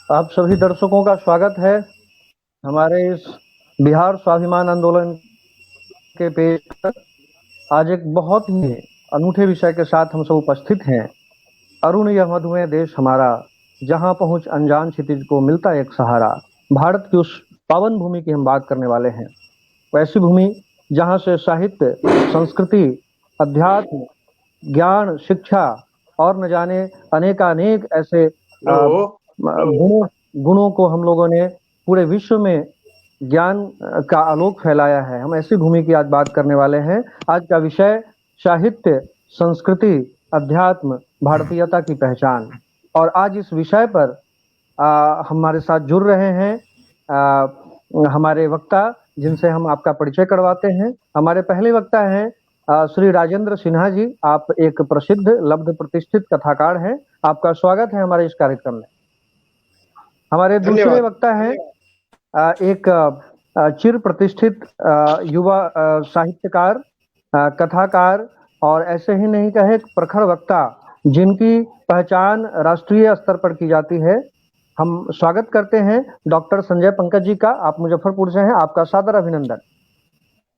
आप सभी दर्शकों का स्वागत है हमारे इस बिहार स्वाभिमान आंदोलन के पेज पर। आज एक बहुत ही अनूठे विषय के साथ हम सब उपस्थित हैं। अरुण यह मधुमेह देश हमारा, जहां पहुंच अनजान क्षितिज को मिलता एक सहारा। भारत की उस पावन भूमि की हम बात करने वाले हैं। वैसी भूमि जहां से साहित्य, संस्कृति, अध्यात्म, ज्ञान, शिक्षा और न जाने अनेकानेक ऐसे गुणों को हम लोगों ने पूरे विश्व में ज्ञान का आलोक फैलाया है। हम ऐसी भूमि की आज बात करने वाले हैं। आज का विषय साहित्य, संस्कृति, अध्यात्म, भारतीयता की पहचान। और आज इस विषय पर हमारे साथ जुड़ रहे हैं हमारे वक्ता, जिनसे हम आपका परिचय करवाते हैं। हमारे पहले वक्ता हैं श्री राजेंद्र सिन्हा जी। आप एक प्रसिद्ध लब्ध प्रतिष्ठित कथाकार हैं। आपका स्वागत है हमारे इस कार्यक्रम में। हमारे दूसरे वक्ता हैं एक चिर प्रतिष्ठित युवा साहित्यकार, कथाकार और ऐसे ही नहीं कहे प्रखर वक्ता, जिनकी पहचान राष्ट्रीय स्तर पर की जाती है। हम स्वागत करते हैं डॉक्टर संजय पंकज जी का। आप मुजफ्फरपुर से हैं, आपका सादर अभिनंदन।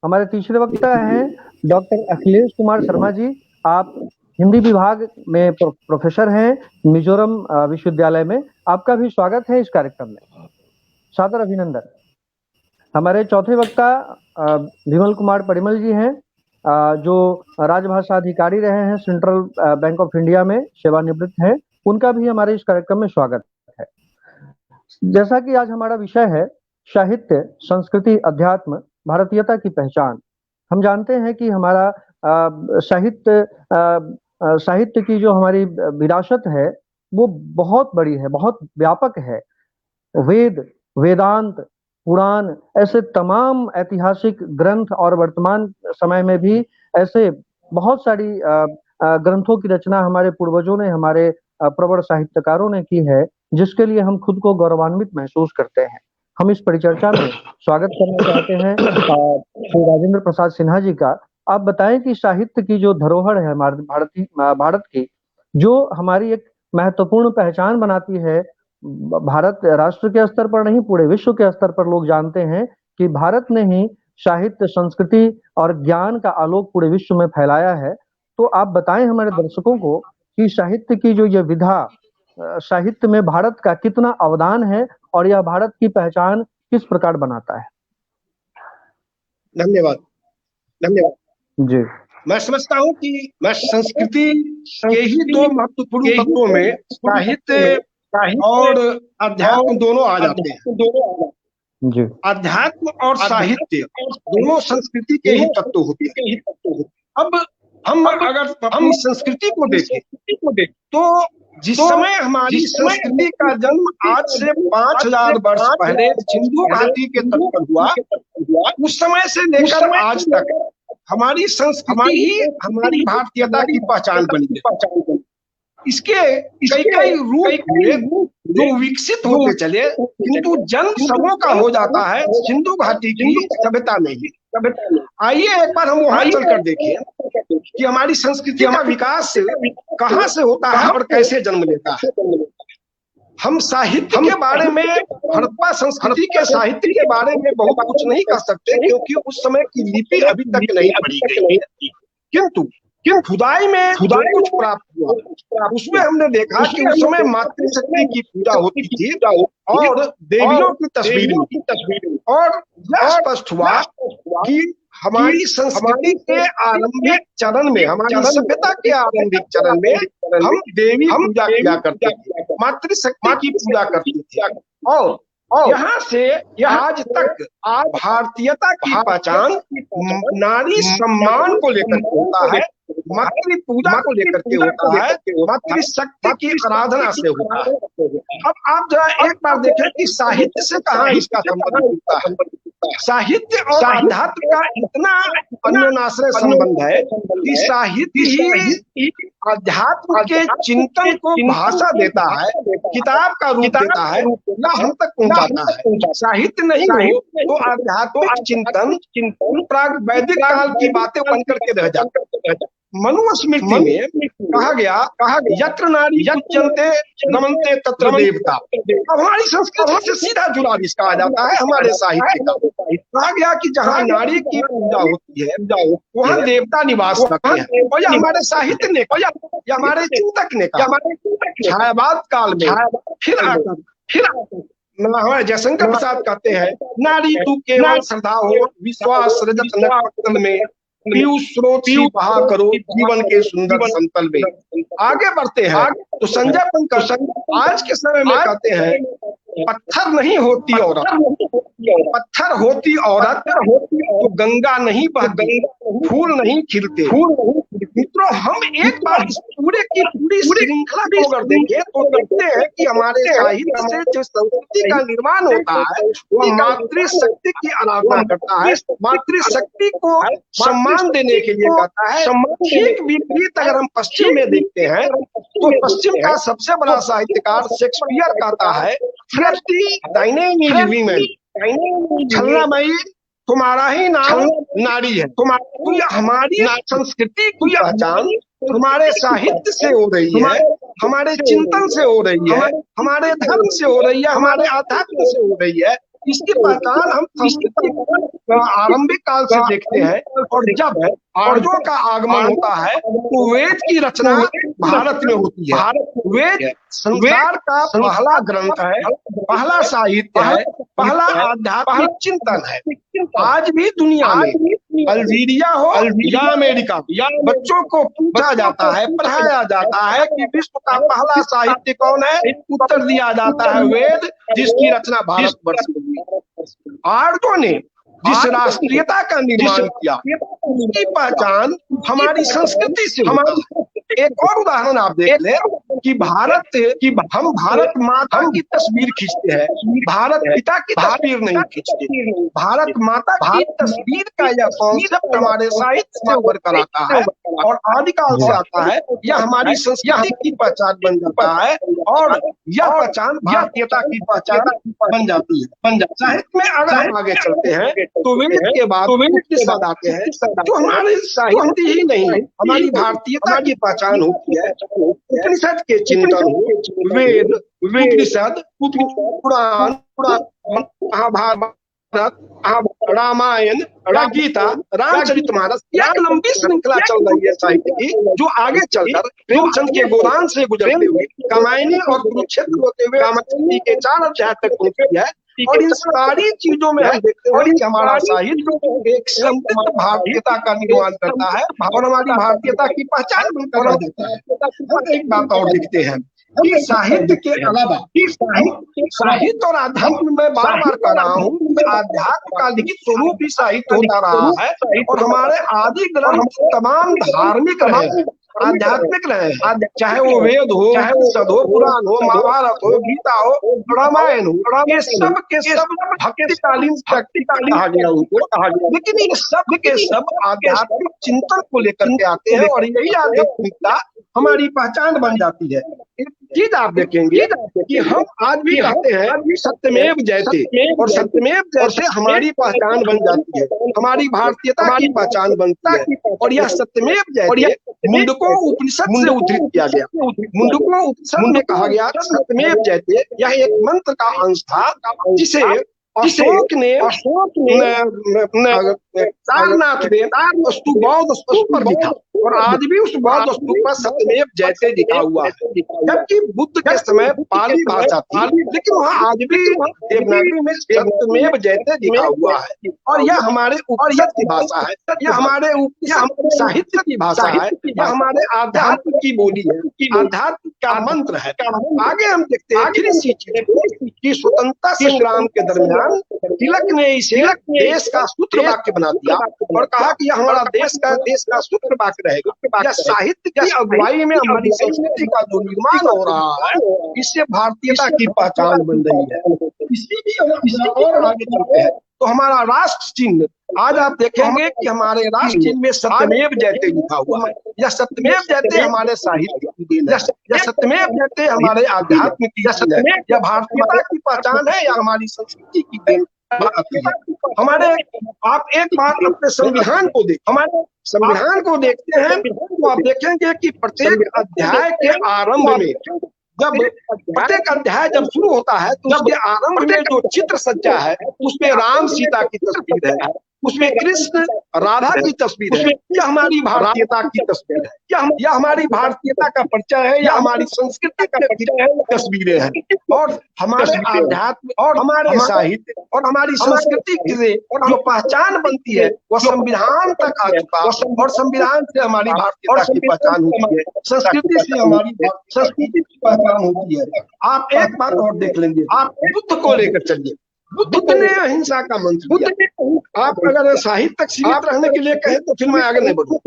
हमारे तीसरे वक्ता हैं डॉक्टर अखिलेश कुमार शर्मा जी। आप हिंदी विभाग में प्रोफेसर हैं मिजोरम विश्वविद्यालय में। आपका भी स्वागत है इस कार्यक्रम में, सादर अभिनंदन। हमारे चौथे वक्ता विमल कुमार परिमल जी हैं, जो राजभाषा अधिकारी रहे हैं, सेंट्रल बैंक ऑफ इंडिया में सेवानिवृत्त हैं। उनका भी हमारे इस कार्यक्रम में स्वागत है। जैसा कि आज हमारा विषय है साहित्य, संस्कृति, अध्यात्म, भारतीयता की पहचान। हम जानते हैं कि हमारा साहित्य की जो हमारी विरासत है वो बहुत बड़ी है, बहुत व्यापक है। वेद, वेदांत, पुराण, ऐसे तमाम ऐतिहासिक ग्रंथ और वर्तमान समय में भी ऐसे बहुत सारी ग्रंथों की रचना हमारे पूर्वजों ने, हमारे प्रवर साहित्यकारों ने की है, जिसके लिए हम खुद को गौरवान्वित महसूस करते हैं। हम इस परिचर्चा में स्वागत करना चाहते हैं श्री राजेंद्र प्रसाद सिन्हा जी का। आप बताएं कि साहित्य की जो धरोहर है हमारे भारत की, जो हमारी एक महत्वपूर्ण पहचान बनाती है, भारत राष्ट्र के स्तर पर नहीं, पूरे विश्व के स्तर पर लोग जानते हैं कि भारत ने ही साहित्य, संस्कृति और ज्ञान का आलोक पूरे विश्व में फैलाया है। तो आप बताएं हमारे दर्शकों को कि साहित्य की जो ये विधा, साहित्य में भारत का कितना अवदान है और यह भारत की पहचान किस प्रकार बनाता है। धन्यवाद। धन्यवाद जी। मैं समझता हूँ कि मैं संस्कृति के ही दो महत्वपूर्ण तत्वों में साहित्य और अध्यात्म दोनों आ जाते हैं। जी। अध्यात्म और साहित्य दोनों संस्कृति के ही तत्व होते हैं। अब हम अगर अपनी संस्कृति को देखें तो जिस समय हमारी संस्कृति का जन्म आज से 5000 वर्ष पहले सिंधु घाटी के तट पर हुआ, उस समय से लेकर आज तक हमारी संस्कृति ही हमारी भारतीयता की पहचान बनी है। इसके कई रूप हुए जो विकसित होते चले, किंतु जन्म सबों का हो जाता है सिंधु घाटी की सभ्यता में ही। आइए एक बार हम वहां चलकर देखें कि हमारी संस्कृति का विकास कहाँ से होता है और कैसे जन्म लेता है। हम साहित्य के बारे में, हड़प्पा संस्कृति के साहित्य के बारे में बहुत कुछ नहीं कह सकते, क्योंकि उस समय की लिपि अभी तक नहीं पढ़ी गई है। किंतु खुदाई में जो कुछ प्राप्त हुआ उसमें हमने देखा कि उस समय मातृशक्ति की पूजा होती थी और देवियों की तस्वीर में, और यह स्पष्ट हुआ कि हमारी संस्कृति के आरंभिक चरण में, हमारी सभ्यता के आरंभिक चरण में हम देवी पूजा किया करते थे, मातृशक्ति की पूजा करते थे। और यहाँ से आज तक भारतीयता की पहचान नारी सम्मान को लेकर के होता है, मातृ पूजा को लेकर के होता है, मातृशक्ति की आराधना से होता है। अब आप जरा एक बार देखें कि साहित्य से कहाँ इसका संबंध होता है। साहित्य और अध्यात्म का इतना अन्योन्याश्रय संबंध है कि साहित्य ही अध्यात्म के चिंतन को भाषा देता है, किताब का रूप देता है या हम तक पहुंचाता है। साहित्य नहीं हो तो आध्यात्मिक चिंतन प्राग वैदिक काल की बातें बन करके रह जाती है। मनुस्मृति में कहा गया यत्र नारी पूज्यन्ते रमन्ते तत्र देवता। अब हमारी संस्कृति से सीधा जुड़ा इसका आ जाता है हमारे साहित्य का। कहा गया कि जहाँ नारी की पूजा होती है वहाँ देवता निवास करते हैं। और यह हमारे साहित्य ने कहा, यह हमारे चिंतक ने कहा। छायावाद काल में फिर हमारे जयशंकर प्रसाद कहते हैं, नारी तू केवल श्रद्धा हो, विश्वास रजत नक्षत्र में, पीयूष स्रोत ही बहा करो जीवन के सुंदर समतल में। आगे बढ़ते हैं तो संजय पंकज आज के समय में कहते हैं, पत्थर नहीं होती औरत, पत्थर होती औरत तो गंगा नहीं बहती, फूल नहीं खिलते। मित्रों, हम एक बार इस पूरे की पूरी श्रृंखला को अगर देखें तो देखते हैं कि हमारे साहित्य से जो संस्कृति का निर्माण होता है वह मातृशक्ति की आराधना करता है, मातृशक्ति को सम्मान देने के लिए कहता है। ठीक विपरीत अगर हम पश्चिम में देखते हैं तो पश्चिम का सबसे बड़ा साहित्यकार शेक्सपियर कहता है, छलनामयी तुम्हारा ही नाम नारी है। हमारी संस्कृति की पहचान हमारे साहित्य से हो रही है, हमारे चिंतन से हो रही है, हमारे धर्म से हो रही है, हमारे आध्यात्म से हो रही है। इसकी पहचान हम संस्कृति आरंभिक काल से देखते हैं। और जब आर्यों का आगमन होता है तो वेद की रचना भारत में होती है। वेद संसार का पहला ग्रंथ है, पहला साहित्य है, पहला आध्यात्मिक चिंतन है। आज भी दुनिया में अल्जीरिया हो या अमेरिका, बच्चों को पूछा जाता है, पढ़ाया जाता है कि विश्व का पहला साहित्य कौन है, उत्तर दिया जाता है वेद, जिसकी रचना भारतवर्ष में हुई। आर्यों ने जिस राष्ट्रीयता का निर्माण किया उसकी पहचान हमारी संस्कृति से होती है। एक और उदाहरण आप देख ले कि हम भारत माता की तस्वीर खींचते हैं, भारत पिता की तस्वीर नहीं खींचते। भारत माता की तस्वीर का यह कॉन्सेप्ट हमारे साहित्य से उभर कर आता है और आदिकाल से आता है। यह हमारी संस्कृति की पहचान बन जाता है और यह पहचान भारतीयता की पहचान बन जाती है। साहित्य में अगर हम आगे चलते हैं तो वेद के बाद उपनिषद आते हैं, जो हमारे साहित्य ही नहीं हमारी भारतीयता की पहचान होती है। उपनिषद के चिंतन हो, वेद, उपनिषद, पुराण, महाभारत, रामायण, गीता, रामचरितमानस, एक लंबी श्रृंखला चल रही है साहित्य की, जो आगे चलकर प्रेमचंद के गोदान से गुजरते हुए कामायनी और कुरुक्षेत्र होते हुए रामचंद्र के 4 अध्याय तक पहुंची है। और इन सारी चीजों में हम देखते हैं कि हमारा साहित्य एक समृद्ध भारतीयता का निर्माण करता है और हमारी भारतीयता की पहचान बनकर रह जाता है। हम एक बात और देखते हैं कि साहित्य के अलावा साहित्य और अध्यात्म में बार बार कह रहा हूँ, अध्यात्म का लिखित स्वरूप भी साहित्य होता रहा है और हमारे आदि ग्रंथ तमाम धार्मिक रहे, आध्यात्मिक रहे, चाहे वो वेद हो, उपनिषद हो, पुराण हो, महाभारत हो, गीता हो, रामायण हो, ये सब के सब भक्तिकालीन कहा गया उनको। लेकिन ये सब के सब आध्यात्मिक चिंतन को लेकर के आते हैं और यही आध्यात्मिकता हमारी पहचान बन जाती है। एक चीज आप देखेंगे कि हम आज भी कहते हैं सत्यमेव जयते, और सत्यमेव जयते हमारी पहचान बन जाती है, हमारी भारतीयता की पहचान बनती है। और यह सत्यमेव जयते मुंडको उपनिषद से उद्धृत किया गया। मुंडको उपनिषद में कहा गया सत्यमेव जयते, यह एक मंत्र का अंश था जिसे अशोक ने सारनाथ में वस्तु बौद्ध स्तूप पर लिखा और आज भी उस बौद्ध स्तूप पर सत्यमेव जयते लिखा हुआ है। जबकि बुद्ध के समय पाली भाषा थी, लेकिन वहाँ आज भी देवनागरी में सत्यमेव जयते लिखा हुआ है। और यह हमारे उपनिषद की भाषा है, यह हमारे साहित्य की भाषा है, यह हमारे आध्यात्म की बोली है, आध्यात्म का मंत्र है। आगे हम देखते हैं इसी चीज की स्वतंत्रता संग्राम के दरमियान तिलक ने इसे देश का सूत्र वाक्य बना दिया और कहा कि यह हमारा देश का सूत्र वाक्य रहेगा। यह साहित्य की अगुवाई में हमारी संस्कृति का जो निर्माण हो रहा है, इससे भारतीयता की पहचान बन रही है। इसी और आगे चलते हैं तो हमारा राष्ट्र चिन्ह, आज आप देखेंगे कि हमारे राष्ट्र चिन्ह में सत्यमेव जयते लिखा हुआ है। यह सत्यमेव जयते हमारे साहित्य की देन है, यह सत्यमेव जयते हमारे आध्यात्म की देन है, यह भारतीयता की पहचान है या हमारी संस्कृति की देन आती है। हमारे आप एक बार अपने संविधान को देख, हमारे संविधान को देखते हैं तो आप देखेंगे कि प्रत्येक अध्याय के आरंभ में, जब प्रत्येक अध्याय जब शुरू होता है तो उसके आरंभ में जो चित्र सज्जा है उसमें राम सीता की तस्वीर है, उसमें कृष्ण राधा की तस्वीर है। यह हमारी भारतीयता की तस्वीर है, यह हमारी भारतीयता का परिचय है, यह हमारी संस्कृति का तस्वीरें हैं। और हमारे आध्यात्म और हमारे साहित्य और हमारी संस्कृति की जो पहचान बनती है वह संविधान तक आ चुका, और संविधान से हमारी भारतीयता की पहचान होती है, संस्कृति से हमारी संस्कृति की पहचान होती है। आप एक बात और देख लेंगे, आप बुद्ध को लेकर चलिए, बुद्ध ने अहिंसा का मंत्र दिया। आप अगर साहित्य तक सीमित रहने के लिए कहें तो फिर मैं आगे नहीं बढ़ूं।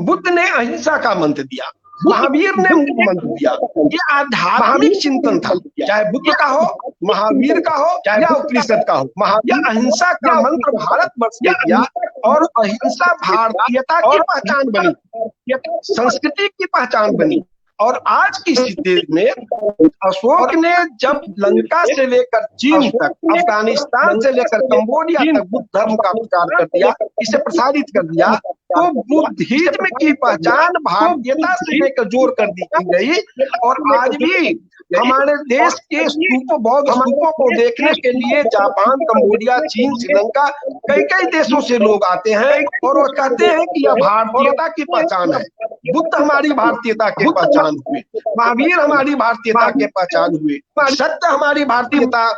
बुद्ध ने अहिंसा का मंत्र दिया, महावीर ने मंत्र दिया। ये आध्यात्मिक चिंतन था, चाहे बुद्ध का हो, महावीर का हो या उपनिषद का हो। यह अहिंसा का मंत्र भारतवर्ष ने दिया और अहिंसा भारतीयता की पहचान बनी, संस्कृति की पहचान बनी। और आज की स्थिति में अशोक ने जब लंका से लेकर चीन तक, अफगानिस्तान से लेकर कंबोडिया तक बुद्ध धर्म का प्रचार कर दिया, इसे प्रसारित कर दिया, तो बुद्धिज्म की पहचान भारतीयता से लेकर जोड़ कर दी गई। और आज भी हमारे देश के स्तूपों, बौद्ध स्तूपों को देखने के लिए जापान, कंबोडिया, चीन, श्रीलंका, कई देशों से लोग आते हैं और वो कहते हैं कि यह भारतीयता की पहचान है। बुद्ध हमारी भारतीयता के पहचान हुए, महावीर हमारी भारतीयता के पहचान हुए, सत्य हमारी भारतीयता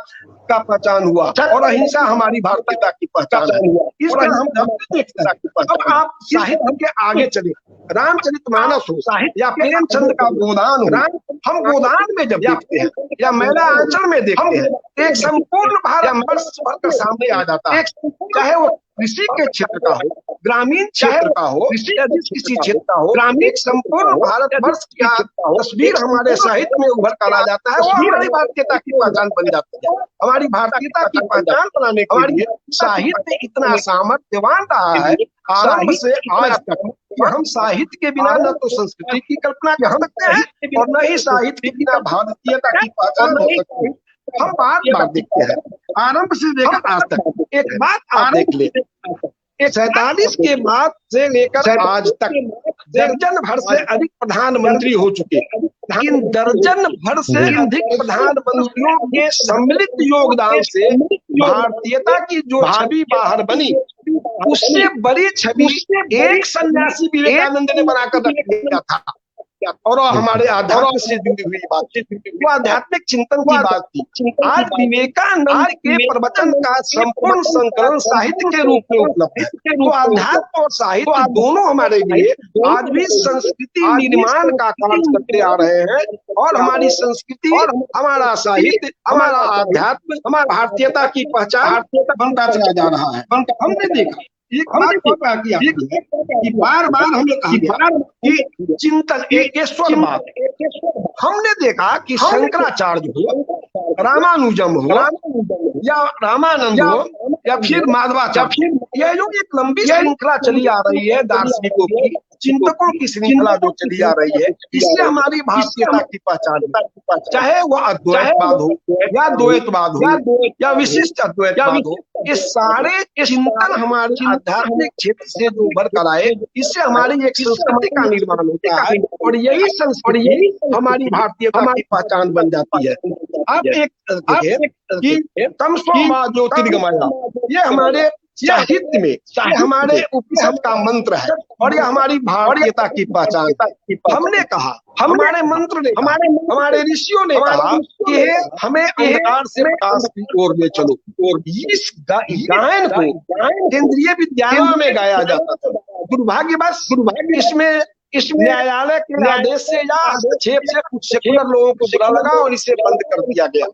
का पहचान हुआ, और अहिंसा हमारी भारतीयता की पहचान है। इसका हम देखते हैं। अब आप साहित्य के आगे चले, रामचरितमानस हो या प्रेमचंद का गोदान हो, हम गोदान में जब देखते हैं या मैला आंचल में देखते हैं, एक संपूर्ण भारतवर्ष भर सामने आ जाता है, चाहे वो कृषि के क्षेत्र का हो, ग्रामीण क्षेत्र का हो या जिस किसी क्षेत्र का हो, ग्रामीण संपूर्ण भारतवर्ष की तस्वीर हमारे साहित्य में उभर कर आ जाता है। वो हमारी भारतीयता की पहचान बन जाती है। हमारी भारतीयता की पहचान बनाने के लिए साहित्य इतना सामर्थ्यवान रहा है आरंभ से आज तक, कि हम साहित्य के बिना न तो संस्कृति की कल्पना कर सकते हैं और न ही साहित्य के बिना भारतीयता की पहचान हो सकती है। हम बार देखते हैं आरंभ से लेकर आज तक। एक बात आप देख ले, 47 के बाद से लेकर आज तक दर्जन भर से अधिक प्रधानमंत्री हो चुके। इन दर्जन भर से अधिक प्रधानमंत्रियों के सम्मिलित योगदान से भारतीयता की जो छवि बाहर बनी, उससे बड़ी छवि एक सन्यासी विवेकानंद ने बनाकर रख दिया था। और हमारे आध्यात्म से जुड़ी हुई बात थी, वो आध्यात्मिक चिंतन की बात थी। आज विवेकानंद के प्रवचन का संपूर्ण संकलन साहित्य के रूप में उपलब्ध है। तो आध्यात्म और साहित्य दोनों हमारे लिए आज भी संस्कृति निर्माण का कार्य करते आ रहे हैं, और हमारी संस्कृति, हमारा साहित्य, हमारा आध्यात्म, हमारी भारतीयता की पहचान बनता चला जा रहा है। हमने देखा एक बात कि बार हमें कहा कि चिंतन ईश्वरवाद, हमने देखा कि शंकराचार्य हो, रामानुजम हो या रामानंद हो या फिर माधवाचार्य, यह जो एक लंबी श्रृंखला चली आ रही है दार्शनिकों की, चिंतकों की श्रृंखला जो चली आ रही है, इससे हमारी भारतीयता की पहचान है। चाहे वह अद्वैतवाद हो या द्वैतवाद हो या विशिष्ट अद्वैतवाद हो, ये सारे चिंतन हमारे आध्यात्मिक क्षेत्र से जो उभर कर आए, इससे हमारी एक संस्कृति का निर्माण होता है, और यही संस्कृति हमारी भारतीयता की पहचान बन जाती है। आप एक देखिए कि तमसो मा ज्योतिर्गमय, ये हमारे साहित्य में, ये हमारे उपनिषद का मंत्र है, और यह हमारी भारतीयता की पहचान। हमने कहा, हमारे मंत्र ने, हमारे ऋषियों ने कहा कि हमें अंधकार से प्रकाश की ओर ले चलो, और इस गायन को केंद्रीय विद्यालयों में गाया जाता था। दुर्भाग्यवश इस न्यायालय के आदेश से या हस्तक्षेप से कुछ सेकुलर लोगों को बुरा लगा और इसे बंद कर दिया गया।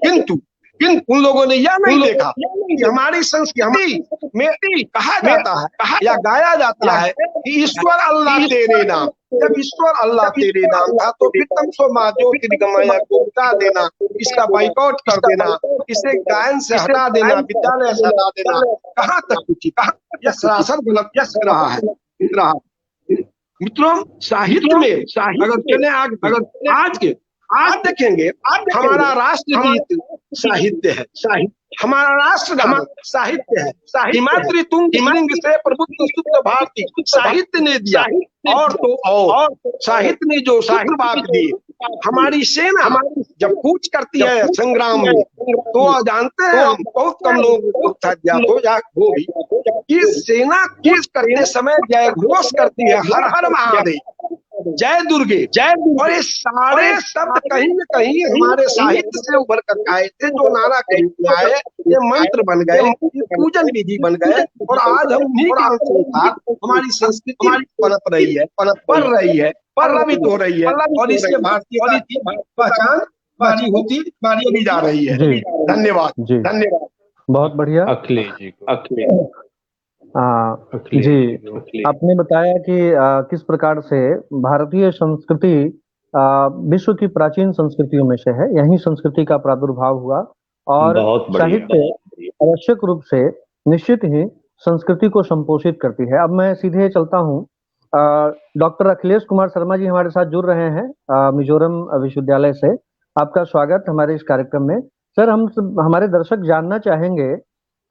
किंतु उन लोगों ने यह नहीं देखा कि हमारी संस्कृति में कहा जाता है या गाया जाता है कि ईश्वर अल्लाह तेरे नाम। जब ईश्वर अल्लाह तेरे नाम था तो फिर तमसो मा ज्योतिर्गमय को हटा देना, इसका बाइकआउट कर देना, इसे गायन से हटा देना, विद्यालय से हटा देना, कहाँ तक उचित, यह सरासर गलत रहा है। मित्रों, साहित्य में अगर आज के आज देखेंगे हमारा राष्ट्रगीत साहित्य है, हमारा राष्ट्रगान साहित्य है। हिमाद्री तुंग लिंग से प्रबुद्ध शुद्ध भारती साहित्य ने दिया, और तो और साहित्य ने जो सूत्रवाद दिए। हमारी सेना जब कूच करती है संग्राम में, तो जानते हैं हम, बहुत कम लोग वो भी कि सेना कूच करते समय जय घोष करती है, हर हर महादेव, जय दुर्गे, जय। और ये सारे शब्द कहीं न कहीं हमारे साहित्य से उभर कर आए थे, जो नारा के रूप में आए, ये मंत्र बन गए, ये पूजन विधि बन गए, और आज हम उन्हीं के अनुसार हमारी संस्कृति पनप रही है, बढ़ रही है, प्रभावित हो रही है, और इससे भारतीय की पहचान बारी जा रही है। धन्यवाद, धन्यवाद। बहुत बढ़िया अखिलेश जी जी, आपने बताया कि किस प्रकार से भारतीय संस्कृति विश्व की प्राचीन संस्कृतियों में से है, यही संस्कृति का प्रादुर्भाव हुआ, और साहित्य आवश्यक रूप से निश्चित ही संस्कृति को संपोषित करती है। अब मैं सीधे चलता हूँ, डॉक्टर अखिलेश कुमार शर्मा जी हमारे साथ जुड़ रहे हैं मिजोरम विश्वविद्यालय से। आपका स्वागत हमारे इस कार्यक्रम में। सर, हमारे दर्शक जानना चाहेंगे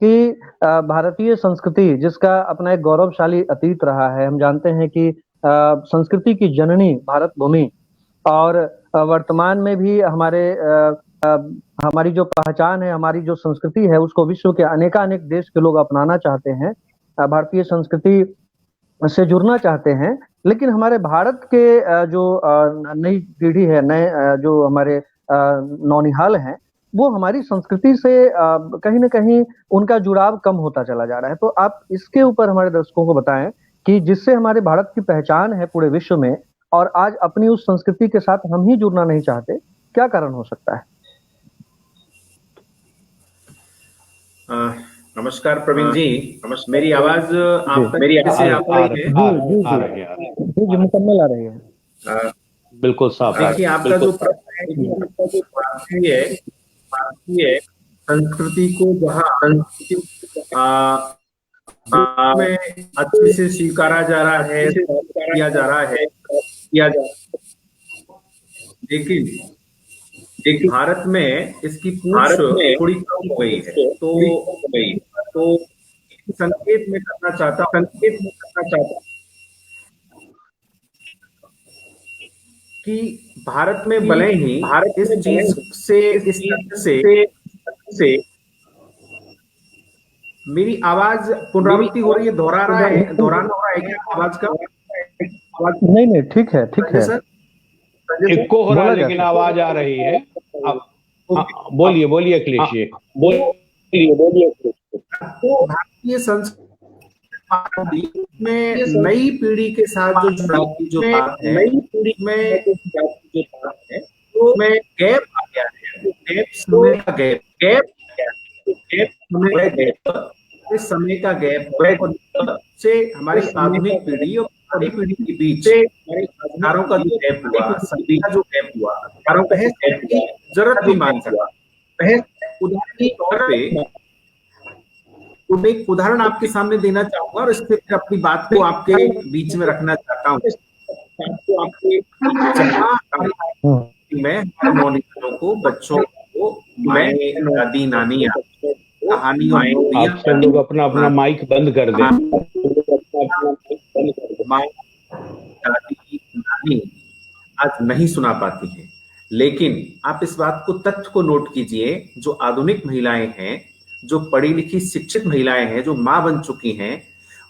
कि भारतीय संस्कृति, जिसका अपना एक गौरवशाली अतीत रहा है, हम जानते हैं कि संस्कृति की जननी भारत भूमि, और वर्तमान में भी हमारी जो पहचान है, हमारी जो संस्कृति है, उसको विश्व के अनेकानेक देश के लोग अपनाना चाहते हैं, भारतीय संस्कृति से जुड़ना चाहते हैं। लेकिन हमारे भारत के जो नई पीढ़ी है, नए जो हमारे नौनिहाल हैं, वो हमारी संस्कृति से कहीं ना कहीं उनका जुड़ाव कम होता चला जा रहा है। तो आप इसके ऊपर हमारे दर्शकों को बताएं कि जिससे हमारे भारत की पहचान है पूरे विश्व में, और आज अपनी उस संस्कृति के साथ हम ही जुड़ना नहीं चाहते, क्या कारण हो सकता है? नमस्कार प्रवीण जी, मेरी आवाज आप तक से आ रही है? जी, मुकम्मल आ रही है, बिल्कुल साफ। देखिए, आपका जो प्रश्न है, भारतीय संस्कृति को जहाँ में अच्छे से स्वीकारा जा रहा है, किया जा रहा है, लेकिन भारत में इसकी पूंछ थोड़ी कम हो गई है। तो संकेत में करना चाहता कि भारत में भले ही इस चीज से मेरी आवाज पुनरावृत्ति हो रही है, दोहराना हो रहा है क्या आवाज का? नहीं, ठीक है सर, इक्को हो रहा है लेकिन आवाज आ रही है। बोलिए अखिलेश जी, बोलिए। तो भारतीय संस्कृति में नई पीढ़ी के साथ जो बात है, नई पीढ़ी में तो में गैप आ गया है, समय का गैप से हमारी आधुनिक पीढ़ी और बड़ी पीढ़ी के बीच अधिकारों का जो गैप हुआ, संधि का जो गैप हुआ, अधिकारों का जरूरत भी मान सकता। उदाहरण के तौर पे एक उदाहरण आपके सामने देना चाहूंगा, और इससे फिर अपनी बात को आपके बीच में रखना चाहता हूँ। मैं नौनिहालों को, बच्चों को, मैं दादी नानी कहानियों, आप सब लोग अपना माइक बंद कर दें। दादी नानी आज नहीं सुना पाती है, लेकिन आप इस बात को, तथ्य को नोट कीजिए, जो आधुनिक महिलाएं हैं, जो पढ़ी लिखी शिक्षित महिलाएं हैं, जो मां बन चुकी हैं,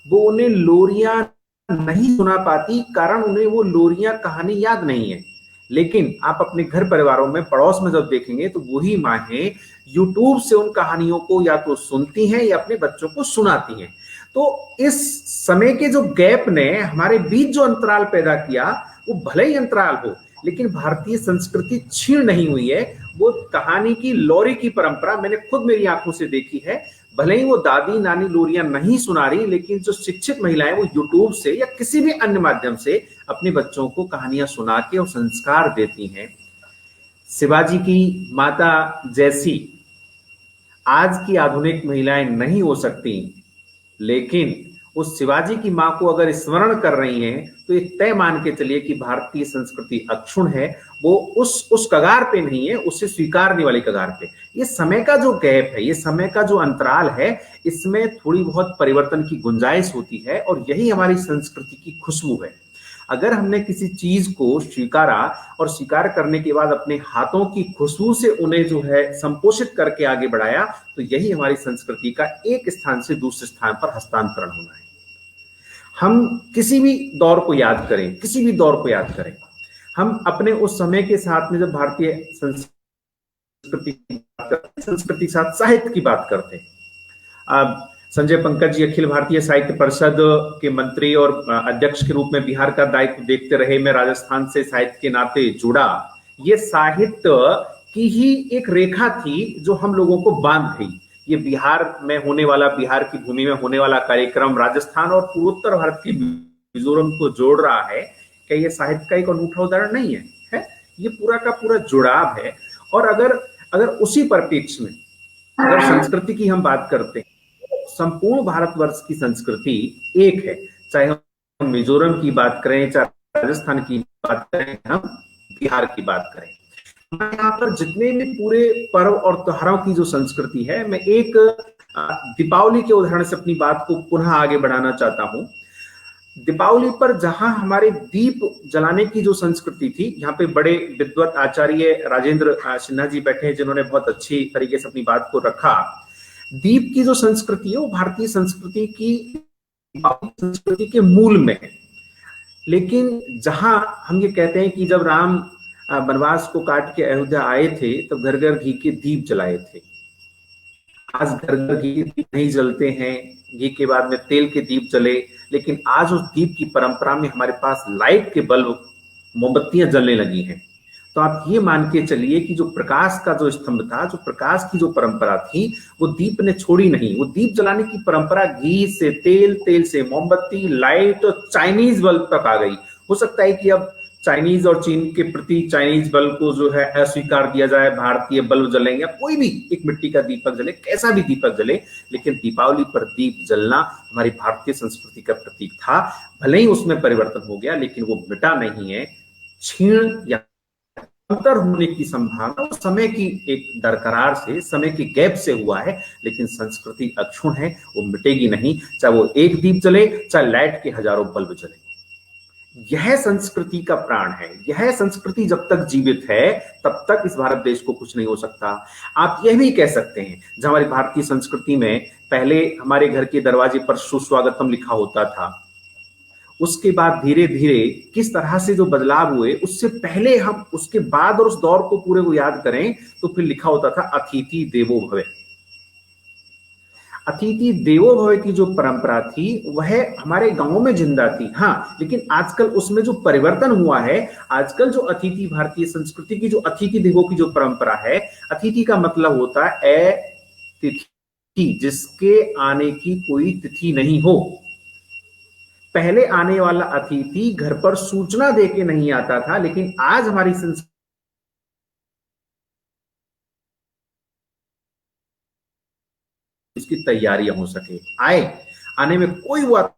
वो उन्हें लोरियां नहीं सुना पाती, कारण उन्हें वो लोरियां कहानी याद नहीं है। लेकिन आप अपने घर परिवारों में, पड़ोस में जब देखेंगे, तो वही माहें यूट्यूब से उन कहानियों को या तो सुनती हैं या अपने बच्चों को सुनाती हैं। तो इस समय के जो गैप ने हमारे बीच जो अंतराल पैदा किया, वो भले ही अंतराल हो, लेकिन भारतीय संस्कृति छीण नहीं हुई है। वो कहानी की, लोरी की परंपरा मैंने खुद मेरी आंखों से देखी है। भले ही वो दादी नानी लोरियां नहीं सुना रही, लेकिन जो शिक्षित महिलाएं, वो यूट्यूब से या किसी भी अन्य माध्यम से अपने बच्चों को कहानियां सुना के और संस्कार देती हैं। शिवाजी की माता जैसी आज की आधुनिक महिलाएं नहीं हो सकती, लेकिन उस शिवाजी की मां को अगर स्मरण कर रही हैं, तो तो एक तय मान के चलिए कि भारतीय संस्कृति अक्षुण है, वो उस कगार पे नहीं है, उससे स्वीकारने वाली कगार पे। ये समय का जो गैप है, ये समय का जो अंतराल है, इसमें थोड़ी बहुत परिवर्तन की गुंजाइश होती है, और यही हमारी संस्कृति की खुशबू है। अगर हमने किसी चीज को स्वीकारा और स्वीकार करने के बाद अपने हाथों की खुशबू से उन्हें जो है संपोषित करके आगे बढ़ाया, तो यही हमारी संस्कृति का एक स्थान से दूसरे स्थान पर हस्तांतरण होना है। हम किसी भी दौर को याद करें, किसी भी दौर को याद करें, हम अपने उस समय के साथ में जब भारतीय संस्कृति के साथ साहित्य की बात करते हैं, संजय पंकज जी अखिल भारतीय साहित्य परिषद के मंत्री और अध्यक्ष के रूप में बिहार का दायित्व देखते रहे। मैं राजस्थान से साहित्य के नाते जुड़ा। ये साहित्य की ही एक रेखा थी जो हम लोगों को बांध गई। ये बिहार में होने वाला, बिहार की भूमि में होने वाला कार्यक्रम राजस्थान और पूर्वोत्तर भारत के मिजोरम को जोड़ रहा है। क्या ये साहित्य का एक अनूठा उदाहरण नहीं है? ये पूरा का पूरा जुड़ाव है। और अगर उसी परिप्रेक्ष्य में अगर संस्कृति की हम बात करते हैं, संपूर्ण भारतवर्ष की संस्कृति एक है। चाहे हम मिजोरम की बात करें, चाहे राजस्थान की बात करें, हम बिहार की बात करें, यहाँ पर जितने भी पूरे पर्व और त्योहारों की जो संस्कृति है, मैं एक दीपावली के उदाहरण से अपनी बात को पुनः आगे बढ़ाना चाहता हूं। दीपावली पर जहां हमारे दीप जलाने की जो संस्कृति थी, यहाँ पे बड़े विद्वत आचार्य राजेंद्र सिन्हा जी बैठे हैं जिन्होंने बहुत अच्छी तरीके से अपनी बात को रखा। दीप की जो संस्कृति है वो भारतीय संस्कृति के मूल में है। लेकिन जहां हम ये कहते हैं कि जब राम वनवास को काट के अयोध्या आए थे तो घर घर घी के दीप जलाए थे। आज घर घर घी के दीप नहीं जलते हैं, घी के बाद में तेल के दीप जले, लेकिन आज उस दीप की परंपरा में हमारे पास लाइट के बल्ब, मोमबत्तियां जलने लगी हैं। तो आप ये मान के चलिए कि जो प्रकाश का जो स्तंभ था, जो प्रकाश की जो परंपरा थी, वो दीप ने छोड़ी नहीं। वो दीप जलाने की परंपरा घी से तेल, तेल से मोमबत्ती, लाइट और चाइनीज बल्ब तक आ गई। हो सकता है कि अब चाइनीज और चीन के प्रति चाइनीज बल्ब को जो है अस्वीकार दिया जाए, भारतीय बल्ब जलेंगे, कोई भी एक मिट्टी का दीपक जले, कैसा भी दीपक जले, लेकिन दीपावली पर दीप जलना हमारी भारतीय संस्कृति का प्रतीक था। भले ही उसमें परिवर्तन हो गया, लेकिन वो मिटा नहीं है। क्षीण या अंतर होने की संभावना समय की एक दरकरार से, समय के गैप से हुआ है, लेकिन संस्कृति अक्षुण है, वो मिटेगी नहीं। चाहे वो एक दीप जले, चाहे लाइट के हजारों बल्ब जले, यह संस्कृति का प्राण है। यह संस्कृति जब तक जीवित है तब तक इस भारत देश को कुछ नहीं हो सकता। आप यह भी कह सकते हैं, जहां हमारी भारतीय संस्कृति में पहले हमारे घर के दरवाजे पर सुस्वागतम लिखा होता था, उसके बाद धीरे धीरे किस तरह से जो बदलाव हुए, उससे पहले हम उसके बाद और उस दौर को पूरे को याद करें तो फिर लिखा होता था अतिथि देवो भव। अतिथि देवो भव की जो परंपरा थी वह हमारे गांवों में जिंदा थी। हाँ, लेकिन आजकल उसमें जो परिवर्तन हुआ है, आजकल जो अतिथि, भारतीय संस्कृति की जो अतिथि देवो की जो परंपरा है, अतिथि का मतलब होता है अतिथि, जिसके आने की कोई तिथि नहीं हो। पहले आने वाला अतिथि घर पर सूचना देके नहीं आता था, लेकिन आज हमारी संस्कृति इसकी तैयारियां हो सके, आने में कोई बात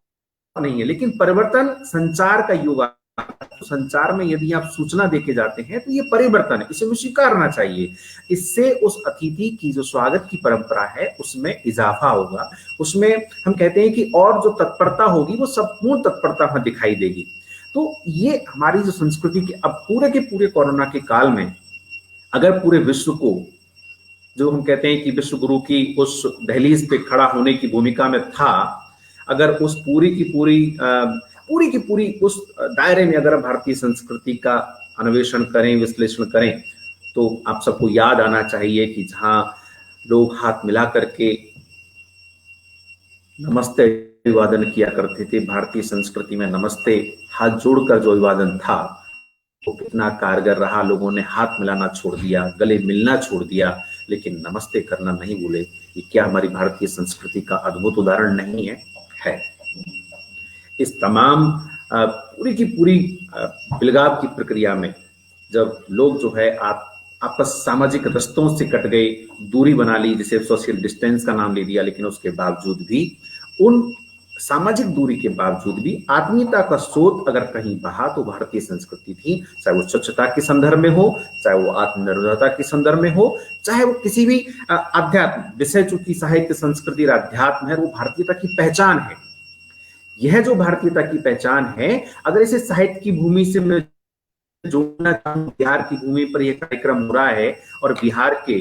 नहीं है। लेकिन परिवर्तन संचार का युग है, तो संचार में यदि आप सूचना देके जाते हैं तो ये परिवर्तन है, इसे हमें स्वीकारना चाहिए। इससे उस अतिथि की जो स्वागत की परंपरा है उसमें इजाफा होगा, उसमें हम कहते हैं कि और जो तत्परता होगी वो संपूर्ण तत्परता हमें दिखाई देगी। तो ये हमारी जो संस्कृति की, अब पूरे के पूरे कोरोना के काल में अगर पूरे विश्व को, जो हम कहते हैं कि विश्व गुरु की उस दहलीज पे खड़ा होने की भूमिका में था, अगर उस पूरी की पूरी उस दायरे में अगर भारतीय संस्कृति का अन्वेषण करें, विश्लेषण करें, तो आप सबको याद आना चाहिए कि जहां लोग हाथ मिला करके नमस्ते अभिवादन किया करते थे, भारतीय संस्कृति में नमस्ते हाथ जोड़कर जो अभिवादन था वो कितना कारगर रहा। लोगों ने हाथ मिलाना छोड़ दिया, गले मिलना छोड़ दिया, लेकिन नमस्ते करना नहीं भूले। ये क्या हमारी भारतीय संस्कृति का अद्भुत उदाहरण नहीं है? इस तमाम पूरी की पूरी बिलगाव की प्रक्रिया में जब लोग जो है आपस सामाजिक रस्तों से कट गए, दूरी बना ली, जिसे सोशल डिस्टेंस का नाम ले दिया, लेकिन उसके बावजूद भी उन सामाजिक दूरी के बावजूद भी आत्मीयता का स्रोत अगर कहीं बहा तो भारतीय संस्कृति थी, चाहे वो स्वच्छता के संदर्भ में हो, चाहे वो आत्मनिर्भरता के संदर्भ में हो, चाहे वो किसी भी अध्यात्म विषय, चूंकि साहित्य संस्कृति और अध्यात्म है, वो भारतीयता की पहचान है। यह जो भारतीयता की पहचान है, अगर इसे साहित्य की भूमि से मैं जोड़ना चाहूं, बिहार की भूमि पर यह कार्यक्रम हो रहा है और बिहार के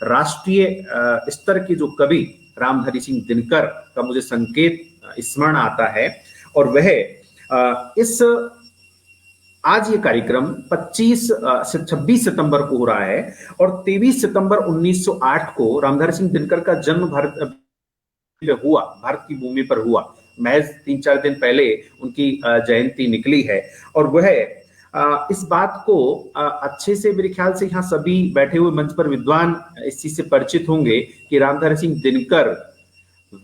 राष्ट्रीय स्तर के जो कवि रामधारी सिंह दिनकर का मुझे संकेत स्मरण आता है, और वह इस आज ये कार्यक्रम 26 से 26 सितंबर को हो रहा है और 23 सितंबर 1908 को रामधारी सिंह दिनकर का जन्म भारत की भूमि पर हुआ। महज 3-4 दिन पहले उनकी जयंती निकली है और वह इस बात को अच्छे से, मेरे ख्याल से यहाँ सभी बैठे हुए मंच पर विद्वान इस चीज से परिचित होंगे कि रामधारी सिंह दिनकर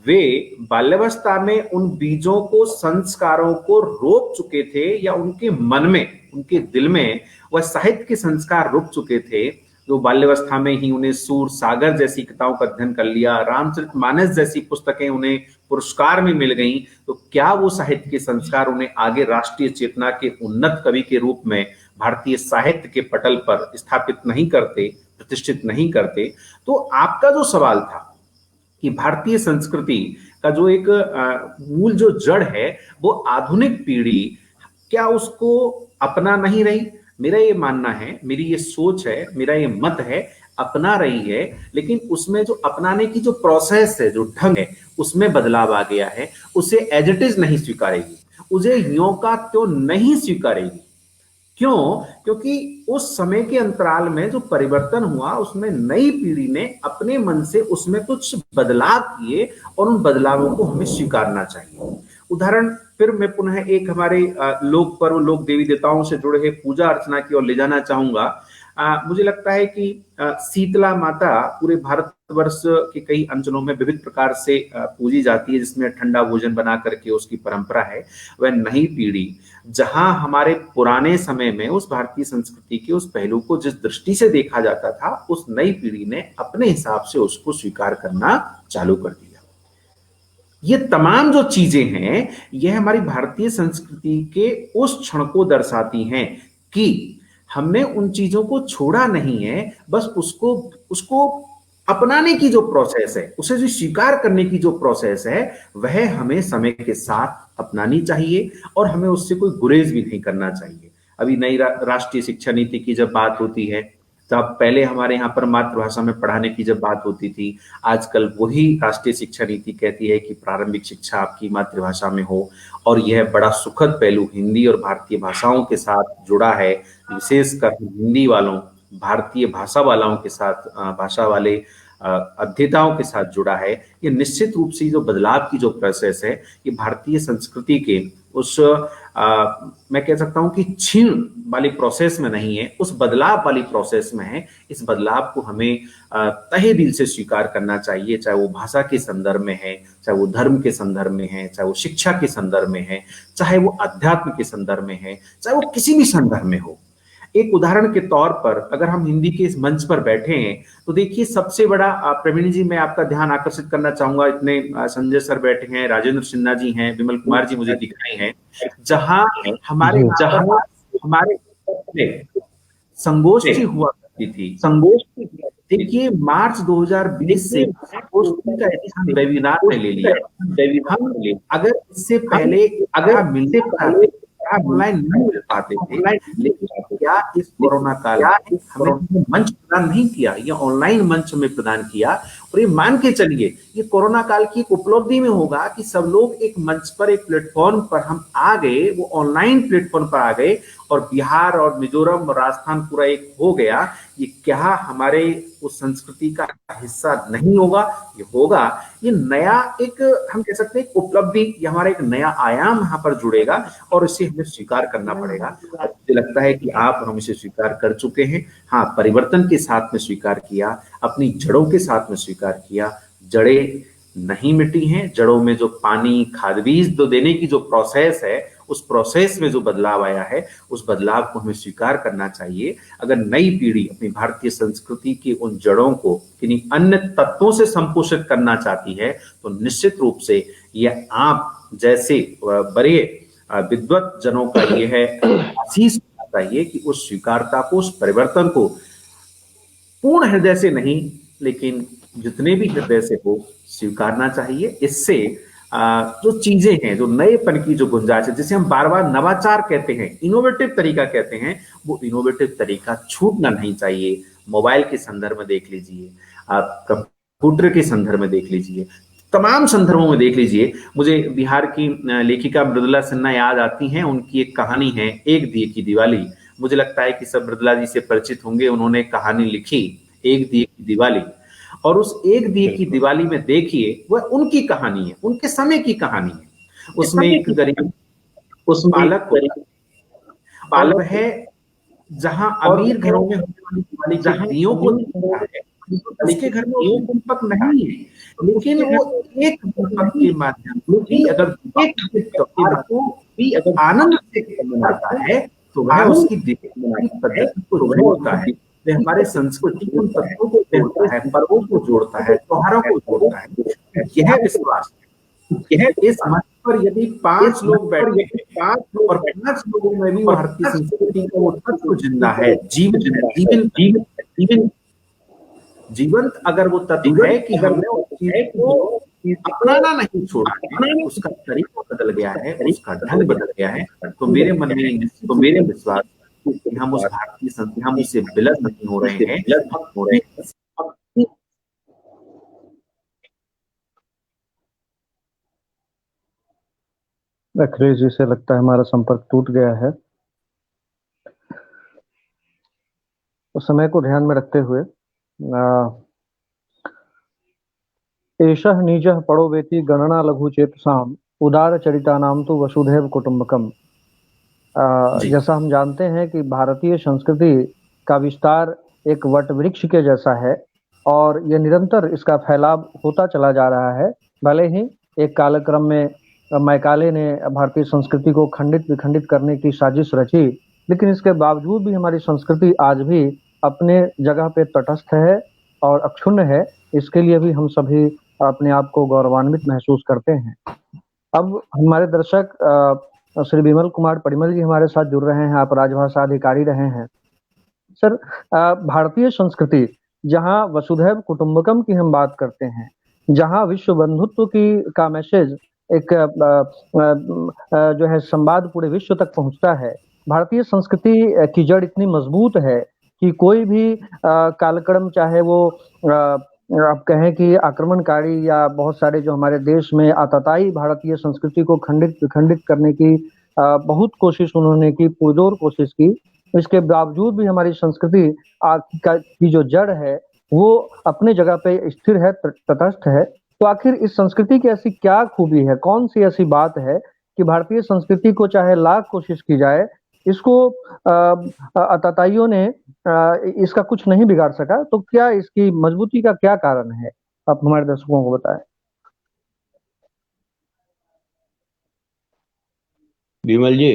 वे बाल्यावस्था में उन बीजों को, संस्कारों को रोप चुके थे, या उनके मन में, उनके दिल में वह साहित्य के संस्कार रुक चुके थे, जो बाल्यावस्था में ही उन्हें सूर सागर जैसी कथाओं का अध्ययन कर लिया, रामचरितमानस जैसी पुस्तकें उन्हें पुरस्कार में मिल गईं, तो क्या वो साहित्य के संस्कार उन्हें आगे राष्ट्रीय चेतना के उन्नत कवि के रूप में भारतीय साहित्य के पटल पर स्थापित नहीं करते, प्रतिष्ठित नहीं करते? तो आपका जो सवाल था कि भारतीय संस्कृति का जो एक मूल जो जड़ है, वो आधुनिक पीढ़ी क्या उसको अपना नहीं रही? मेरा ये मानना है, मेरी ये सोच है, मेरा ये मत है, अपना रही है, लेकिन उसमें जो अपनाने की जो प्रोसेस है, जो ढंग है, उसमें बदलाव आ गया है। उसे एज इट इज नहीं स्वीकारेगी, उसे यों का त्यों नहीं स्वीकारेगी। क्यों? क्योंकि उस समय के अंतराल में जो परिवर्तन हुआ, उसमें नई पीढ़ी ने अपने मन से उसमें कुछ बदलाव किए और उन बदलावों को हमें स्वीकारना चाहिए। उदाहरण फिर मैं पुनः एक हमारे लोक पर्व, लोक देवी देवताओं से जुड़े पूजा अर्चना की ओर ले जाना चाहूंगा। मुझे लगता है कि शीतला माता पूरे भारतवर्ष के कई अंचलों में विविध प्रकार से पूजी जाती है, जिसमें ठंडा भोजन बना करके उसकी परंपरा है। वह नई पीढ़ी, जहां हमारे पुराने समय में उस भारतीय संस्कृति के उस पहलू को जिस दृष्टि से देखा जाता था, उस नई पीढ़ी ने अपने हिसाब से उसको स्वीकार करना चालू कर दिया। ये तमाम जो चीजें हैं, यह हमारी भारतीय संस्कृति के उस क्षण को दर्शाती हैं कि हमने उन चीजों को छोड़ा नहीं है, बस उसको अपनाने की जो प्रोसेस है, उसे जो स्वीकार करने की जो प्रोसेस है, वह हमें समय के साथ अपनानी चाहिए और हमें उससे कोई गुरेज भी नहीं करना चाहिए। अभी नई राष्ट्रीय शिक्षा नीति की जब बात होती है, तब पहले हमारे यहाँ पर मातृभाषा में पढ़ाने की जब बात होती थी, आजकल वही राष्ट्रीय शिक्षा नीति कहती है कि प्रारंभिक शिक्षा आपकी मातृभाषा में हो। और यह बड़ा सुखद पहलू हिंदी और भारतीय भाषाओं के साथ जुड़ा है, विशेषकर हिंदी वालों, भारतीय भाषा वालों के साथ, भाषा वाले अध्येताओं के साथ जुड़ा है। ये निश्चित रूप से जो बदलाव की जो प्रोसेस है, ये भारतीय संस्कृति के उस मैं कह सकता हूं कि छीण वाली प्रोसेस में नहीं है, उस बदलाव वाली प्रोसेस में है। इस बदलाव को हमें तहे दिल से स्वीकार करना चाहिए, चाहे वो भाषा के संदर्भ में है, चाहे वो धर्म के संदर्भ में है, चाहे वो शिक्षा के संदर्भ में है, चाहे वो अध्यात्म के संदर्भ में है, चाहे वो किसी भी संदर्भ में हो। एक उदाहरण के तौर पर अगर हम हिंदी के इस मंच पर बैठे हैं, तो देखिए सबसे बड़ा, प्रवीण जी मैं आपका ध्यान आकर्षित करना चाहूंगा, इतने संजय सर बैठे हैं, राजेंद्र सिन्हा जी हैं, विमल कुमार जी मुझे दिख रहे हैं, जहां हमारे संगोष्ठी हुआ करती थी। संगोष्ठी देखिए मार्च 2020 से संगोष्ठी का वेबिनार में ले लिया। हम अगर इससे पहले अगर मिलते ऑनलाइन नहीं मिल पाते थे, लेकिन क्या इस कोरोना काल में हमें मंच प्रदान नहीं किया, ये ऑनलाइन मंच हमें प्रदान किया। और ये मान के चलिए, ये कोरोना काल की एक उपलब्धि में होगा कि सब लोग एक मंच पर, एक प्लेटफॉर्म पर हम आ गए, वो ऑनलाइन प्लेटफॉर्म पर आ गए और बिहार और मिजोरम और राजस्थान पूरा एक हो गया। ये क्या हमारे उस संस्कृति का हिस्सा नहीं होगा? ये होगा। ये नया एक हम कह सकते हैं उपलब्धि, ये हमारा एक नया आयाम यहाँ पर जुड़ेगा और इसे हमें स्वीकार करना पड़ेगा। मुझे लगता है कि आप हम इसे स्वीकार कर चुके हैं। हाँ, परिवर्तन के साथ में स्वीकार किया, अपनी जड़ों के साथ में स्वीकार किया। जड़ें नहीं मिटी हैं, जड़ों में जो पानी, खाद बीज तो देने की जो प्रोसेस है, उस प्रोसेस में जो बदलाव आया है, उस बदलाव को हमें स्वीकार करना चाहिए। अगर नई पीढ़ी अपनी भारतीय संस्कृति की उन जड़ों को किन्हीं अन्य तत्वों से संपोषित करना चाहती है, तो निश्चित रूप से ये आप जैसे बड़े विद्वत जनों का ये है आशीष चाहिए कि उस स्वीकारता को, उस परिवर्तन को पूर्ण हृदय से नहीं लेकिन जितने भी हृदय से हो स्वीकारना चाहिए। इससे जो चीजें हैं, जो नएपन की जो गुंजाइश है, जिसे हम बार बार नवाचार कहते हैं, इनोवेटिव तरीका कहते हैं, वो इनोवेटिव तरीका छूटना नहीं चाहिए। मोबाइल के संदर्भ में देख लीजिए, आप कंप्यूटर के संदर्भ में देख लीजिए, तमाम संदर्भों में देख लीजिए। मुझे बिहार की लेखिका मृदुला सिन्हा याद आती हैं। उनकी एक कहानी है एक दिए की दिवाली। मुझे लगता है कि सब मृदुला जी से परिचित होंगे। उन्होंने कहानी लिखी एक दिए की दिवाली, और उस एक दिए की दिवाली में देखिए वह उनकी कहानी है, उनके समय की कहानी है। उसमें एक गरीब उस पालक है, जहां अमीर घरों में होने वाली दिवाली जहां दियों को देखता है, उसके घर में वो दीपक नहीं है, लेकिन वो एक दीपक के माध्यम से अगर अगर आनंद से मनाता है तो वह उसकी दीपावली पद्धति को जोड़ता है, वह हमारे संस्कृति के तत्वों को जोड़ता है, पर्वों को जोड़ता है, त्योहारों को जोड़ता है। यह विश्वास, यह इस मंच पर यदि 5 लोग बैठे, 5 और 5 लोगों में भी भारतीय संस्कृति का वो तत्व जिंदा है, जीवंत अगर वो तत्व है कि हमने उस चीज को अपनाना नहीं छोड़ा, उसका तरीका बदल गया है, उसका ढंग बदल गया है, तो मेरे मन में, तो मेरे विश्वास कि हम उस भारतीय संस्कृति, हम उससे विलग नहीं हो रहे हैं, हो रहे हैं। अखिलेश जी से लगता है हमारा संपर्क टूट गया है। उस समय को ध्यान में रखते हुए एषः नीचः पड़ो वेति गणना लघु चेतसाम उदार चरिता नाम तो वसुधैव कुटुंबकम। जैसा हम जानते हैं कि भारतीय संस्कृति का विस्तार एक वट वृक्ष के जैसा है और ये निरंतर इसका फैलाव होता चला जा रहा है। भले ही एक कालक्रम में मैकाले ने भारतीय संस्कृति को खंडित विखंडित करने की साजिश रची, लेकिन इसके बावजूद भी हमारी संस्कृति आज भी अपने जगह पे तटस्थ है और अक्षुण्ण है। इसके लिए भी हम सभी अपने आप को गौरवान्वित महसूस करते हैं। अब हमारे दर्शक श्री विमल कुमार परिमल जी हमारे साथ जुड़ रहे हैं। आप राजभाषा अधिकारी रहे हैं सर। भारतीय संस्कृति जहां वसुधैव कुटुंबकम की हम बात करते हैं, जहां विश्व बंधुत्व की का मैसेज एक जो है संवाद पूरे विश्व तक पहुंचता है, भारतीय संस्कृति की जड़ इतनी मजबूत है कि कोई भी कालक्रम, चाहे वो आप कहें कि आक्रमणकारी या बहुत सारे जो हमारे देश में आतताई भारतीय संस्कृति को खंडित विखंडित करने की बहुत कोशिश उन्होंने की, पुरजोर कोशिश की, इसके बावजूद भी हमारी संस्कृति की जो जड़ है वो अपने जगह पे स्थिर है, तटस्थ है। तो आखिर इस संस्कृति की ऐसी क्या खूबी है, कौन सी ऐसी बात है कि भारतीय संस्कृति को चाहे लाख कोशिश की जाए, इसको आतताइयों ने इसका कुछ नहीं बिगाड़ सका? तो क्या इसकी मजबूती का क्या कारण है, आप हमारे दर्शकों को बताएं। विमल जी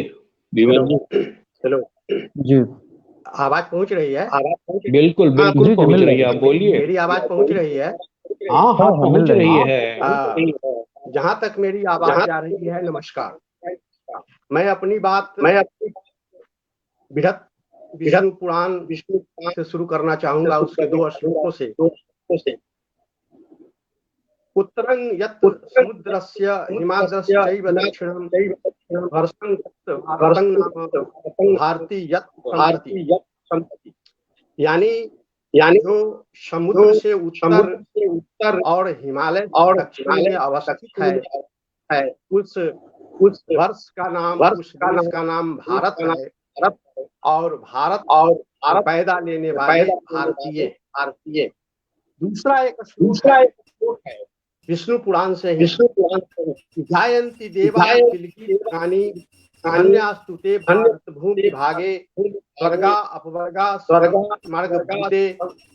हेलो जी, आवाज पहुंच रही है? बिल्कुल बिल्कुल पहुंच रही है, आप बोलिए। मेरी आवाज पहुंच रही है? हाँ हाँ पहुंच रही है। जहां तक मेरी आवाज आ रही है, नमस्कार। मैं अपनी बात बृहत विष्णु पुराण से शुरू करना चाहूंगा, उसके 2 श्लोकों से। उत्तरं यत् समुद्रस्य हिमाद्रस्य चैव दक्षिणं वर्षं भारती यत् संतति। यानी जो समुद्र से उत्तर और हिमालय और दक्षिण में अवस्थित है, उस वर्ष का नाम, उस देश का नाम भारत है, और भारत पैदा लेने वाले भारतीय। दूसरा एक श्लोक है विष्णु पुराण से, जायन्ति देवा किलकितानि अन्यास्तुते भारत भूमि भागे स्वर्गा अपवर्गा स्वर्ग भूते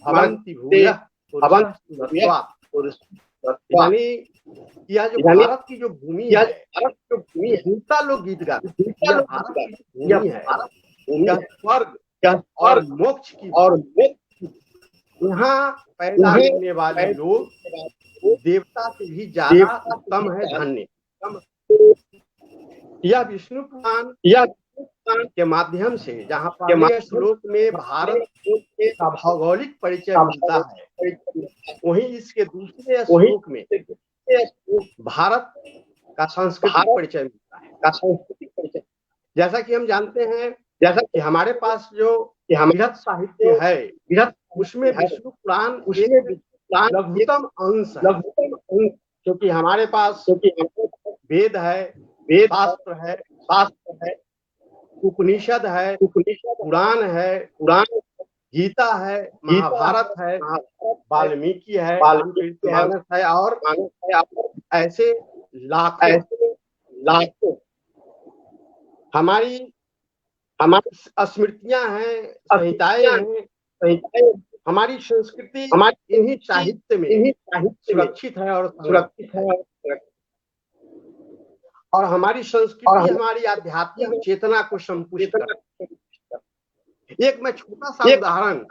भवन्ति भूयः। यानी यह जो भारत की जो भूमि है, भूता लोग गीत गाते हैं, भारत की भूमि है, यह स्वर्ग और मोक्ष की, और यहाँ पैदा होने वाले लोग देवता से भी ज्यादा उत्तम है, धन्य। यह विष्णु पुराण के माध्यम से जहाँ पहले श्लोक में भारत का भौगोलिक परिचय मिलता है, वहीं इसके दूसरे श्लोक में भारत का सांस्कृतिक परिचय मिलता है। जैसा कि हम जानते हैं, जैसा कि हमारे पास जो बृहत साहित्य है, उसमें विष्णु पुराण लघुतम अंश है, क्योंकि हमारे पास वेद है, शास्त्र है, उपनिषद है, पुराण है, गीता है, महाभारत है, वाल्मीकि है, रामचरितमानस है और ऐसे लाखों हमारी स्मृतियां हैं, संहिताएं हैं। हमारी संस्कृति इन्हीं साहित्य में सुरक्षित है और हमारी संस्कृति हमारी आध्यात्मिक चेतना को संपुष्ट करती है। एक मैं छोटा सा उदाहरण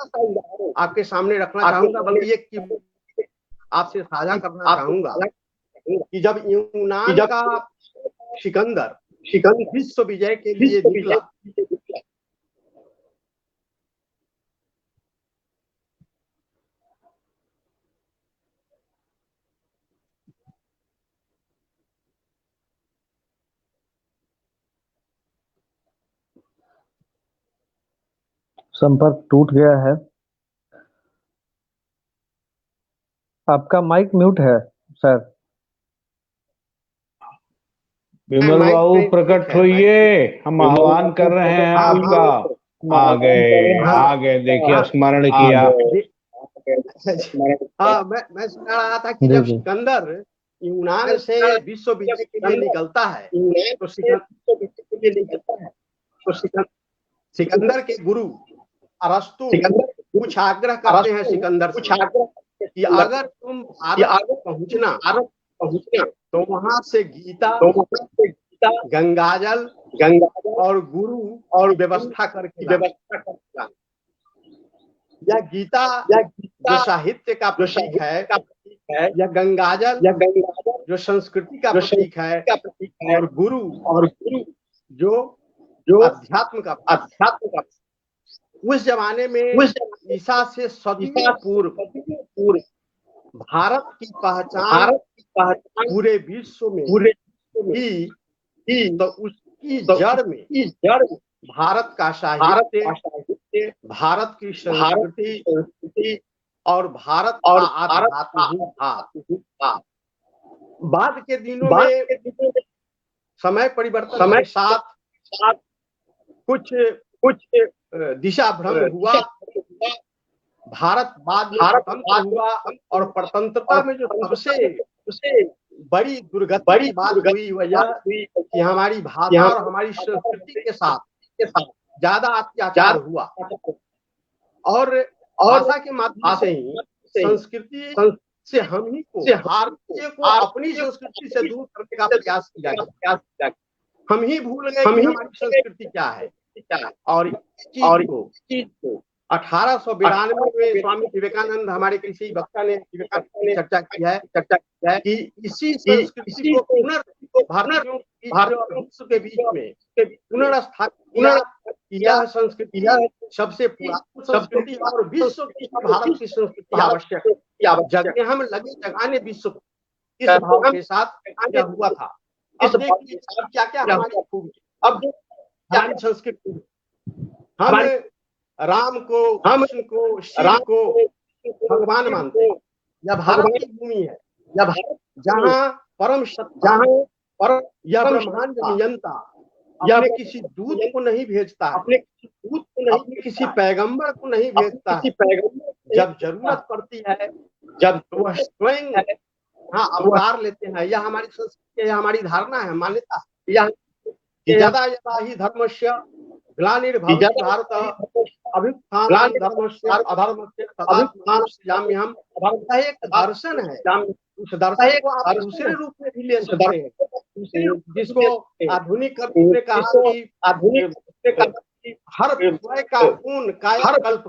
आपके सामने रखना चाहूंगा, बल्कि एक आपसे साझा करना चाहूंगा कि जब यूनान का सिकंदर विश्व विजय के लिए निकला, संपर्क टूट गया है। आपका माइक म्यूट है सर। विमल बाबू प्रकट होइए, हम आह्वान कर रहे हैं आपका। आ गए देखिए, स्मरण किया। हाँ, मैं सुना रहा था कि जब सिकंदर यूनान से विश्व विजय के लिए निकलता है तो सिकंदर के गुरु अरस्तु कुछ आग्रह करते हैं सिकंदर से कि अगर तुम भारत पहुंचना तो वहां से गीता, गंगाजल और गुरु और व्यवस्था करके यह गीता जो साहित्य का प्रतीक है, यह गंगाजल जो संस्कृति का प्रतीक है, और गुरु जो अध्यात्म का। उस जमाने में ईसा से सदियों पूर्व भारत की पहचान पूरे विश्व में तो उसकी जड़ में भारत का साहित्य, भारत की संस्कृति और भारत का आध्यात्म था। बाद के दिनों में समय परिवर्तन के साथ कुछ दिशा भ्रम हुआ। भारत बाद में स्वतंत्र हुआ और स्वतंत्रता में जो सबसे बड़ी दुर्गति बात हुई वह कि हमारी भाषा और हमारी संस्कृति के साथ ज्यादा अत्याचार हुआ और भाषा के माध्यम से ही संस्कृति से हम ही को भारतीय को अपनी संस्कृति से दूर करने का प्रयास किया गया। हम ही भूल गए कि हमारी संस्कृति क्या है और चीज को 1892 में स्वामी विवेकानंद हमारे किसी वक्ता ने चर्चा की है कि इसी संस्कृति को भारत विश्व के बीच में पुनर्स्थापित यह संस्कृति सबसे पुरानी संस्कृति और विश्व की भारत की संस्कृति आवश्यक जगह हम लगे जगाने विश्व इस भाव के साथ यह हुआ था। अब देखिए क्या क्या हमारी खूबी, अब हमारी संस्कृति, हम राम को, कृष्ण को, शिव को भगवान मानते हैं। यह भारत की भूमि है, जहाँ परम सत्ता यह ब्रह्मांड नियंता अपने किसी दूत को नहीं भेजता है, अपने किसी पैगंबर को नहीं भेजता है। जब जरूरत पड़ती है, जब वह स्वयं अवतार लेते हैं। यह हमारी संस्कृति, यह हमारी धारणा है, मान्यता। यह यदा यदा ही धर्मस्य ग्लानिर्भवति भारत अभ्युत्थानं धर्मस्य अधर्मस्य तदात्मानमस्याम्यहम्। एक दर्शन है, उस दर्शन को आप दूसरे रूप में भी ले सकते हैं, जिसको आधुनिक ने कहा कि हर विषय का पूर्ण कायाकल्प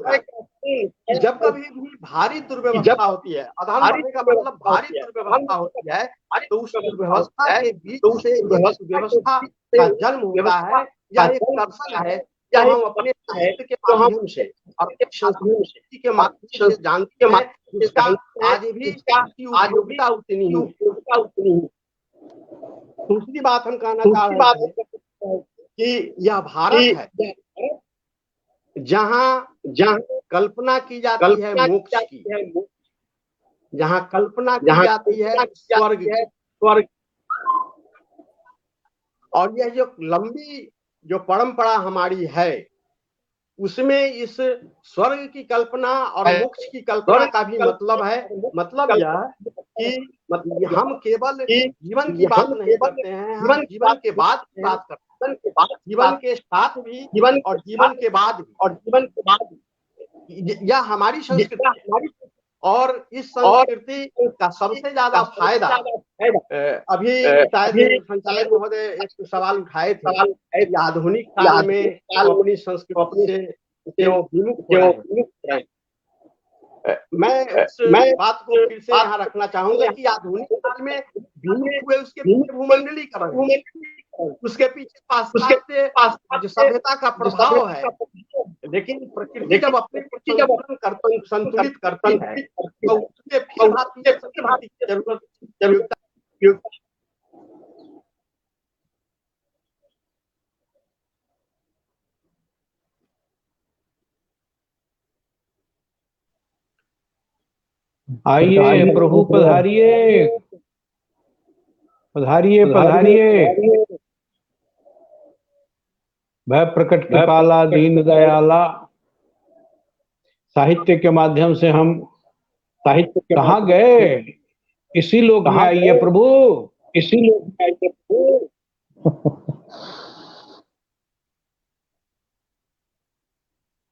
जब कभी भी भारी दुर्व्यवस्था होती है, अधान बढ़ने का मतलब भारी दुर्व्यवस्था होती है, तो उस दुर्व्यवस्था के बीच से इस व्यवस्था का जन्म होता है, या एक दर्शन है जो हम अपने साहित्य के माध्यम से और संस्कृति के माध्यम से जानते हैं, जिसका आज भी उसकी उपयोगिता उतनी ही। दूसरी बात हम कहना चाह रहे हैं कि यह भारत है जहाँ कल्पना की जाती है मोक्ष की, जहाँ कल्पना की जाती है स्वर्ग, और यह जो लंबी जो परंपरा हमारी है, उसमें इस स्वर्ग की कल्पना और मोक्ष की कल्पना का भी मतलब है। मतलब यह कि हम केवल जीवन की बात नहीं करते हैं, हम जीवन के बाद की बात करते हैं, जीवन के साथ भी और जीवन के बाद भी। यह हमारी संस्कृति, और इस संस्कृति का सबसे ज्यादा फायदा अभी शायद संचालक महोदय एक सवाल उठाए थे, आधुनिक काल में अपनी संस्कृति से विमुख हो रहे हैं। मैं इस बात को फिर से यहाँ रखना चाहूंगा कि आधुनिक काल में विमुख हुए, उसके पीछे भूमंडलीकरण, उसके पीछे पाश्चात्य जो सभ्यता का प्रभाव है। लेकिन प्रकृति जब अपने संतुलित करती है, तो उसके जरूरत। आइए प्रभु पधारिए, पधारिए पधारिए। भय प्रकट कृपाला दीन दयाला। साहित्य के माध्यम से हम कहाँ गए? इसी लोक में आइए प्रभु, इसी लोक में आइए प्रभु।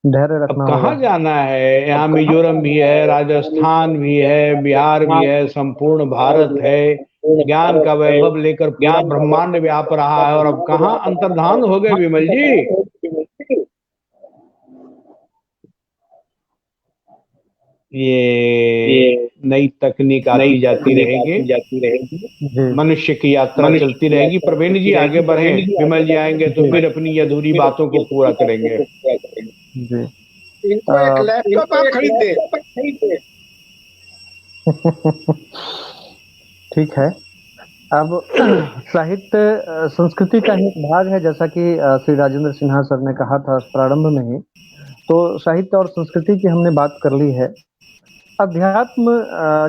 धैर्य रखना। कहाँ जाना है? यहाँ मिजोरम भी है, राजस्थान भी है, बिहार भी है, संपूर्ण भारत है। ज्ञान का वैभव लेकर पूरा ब्रह्मांड व्याप रहा है, और अब कहाँ अंतर्धान हो गए विमल जी? ये नई तकनीक आती जाती रहेगी, मनुष्य की यात्रा चलती रहेगी। प्रवीण जी आगे बढ़े, विमल जी आएंगे तो फिर अपनी अधूरी बातों को पूरा करेंगे। इनको एक लैपटॉप आप खरीद दे। ठीक है। अब साहित्य संस्कृति का ही एक भाग है, जैसा कि श्री राजेंद्र सिन्हा सर ने कहा था प्रारंभ में ही। तो साहित्य और संस्कृति की हमने बात कर ली है। अध्यात्म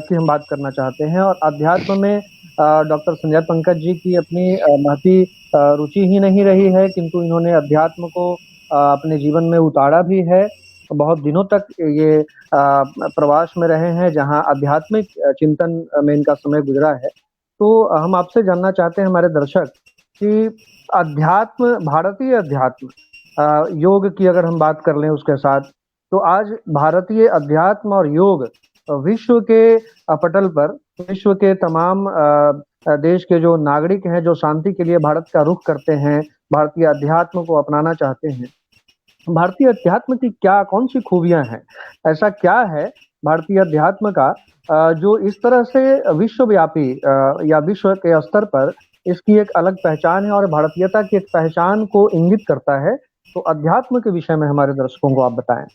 की हम बात करना चाहते हैं, और अध्यात्म में डॉक्टर संजय पंकज जी की अपनी महती रुचि ही नहीं रही है, किंतु इन्होंने अध्यात्म को अपने जीवन में उतारा भी है। बहुत दिनों तक ये प्रवास में रहे हैं, जहां आध्यात्मिक चिंतन में इनका समय गुजरा है। तो हम आपसे जानना चाहते हैं हमारे दर्शक कि अध्यात्म, भारतीय अध्यात्म, योग की अगर हम बात कर लें उसके साथ, तो आज भारतीय अध्यात्म और योग विश्व के पटल पर, विश्व के तमाम देश के जो नागरिक हैं, जो शांति के लिए भारत का रुख करते हैं, भारतीय अध्यात्म को अपनाना चाहते हैं, भारतीय अध्यात्म की क्या कौन सी खूबियां हैं? ऐसा क्या है भारतीय अध्यात्म का जो इस तरह से विश्वव्यापी या विश्व के स्तर पर इसकी एक अलग पहचान है और भारतीयता की एक पहचान को इंगित करता है? तो अध्यात्म के विषय में हमारे दर्शकों को आप बताएं।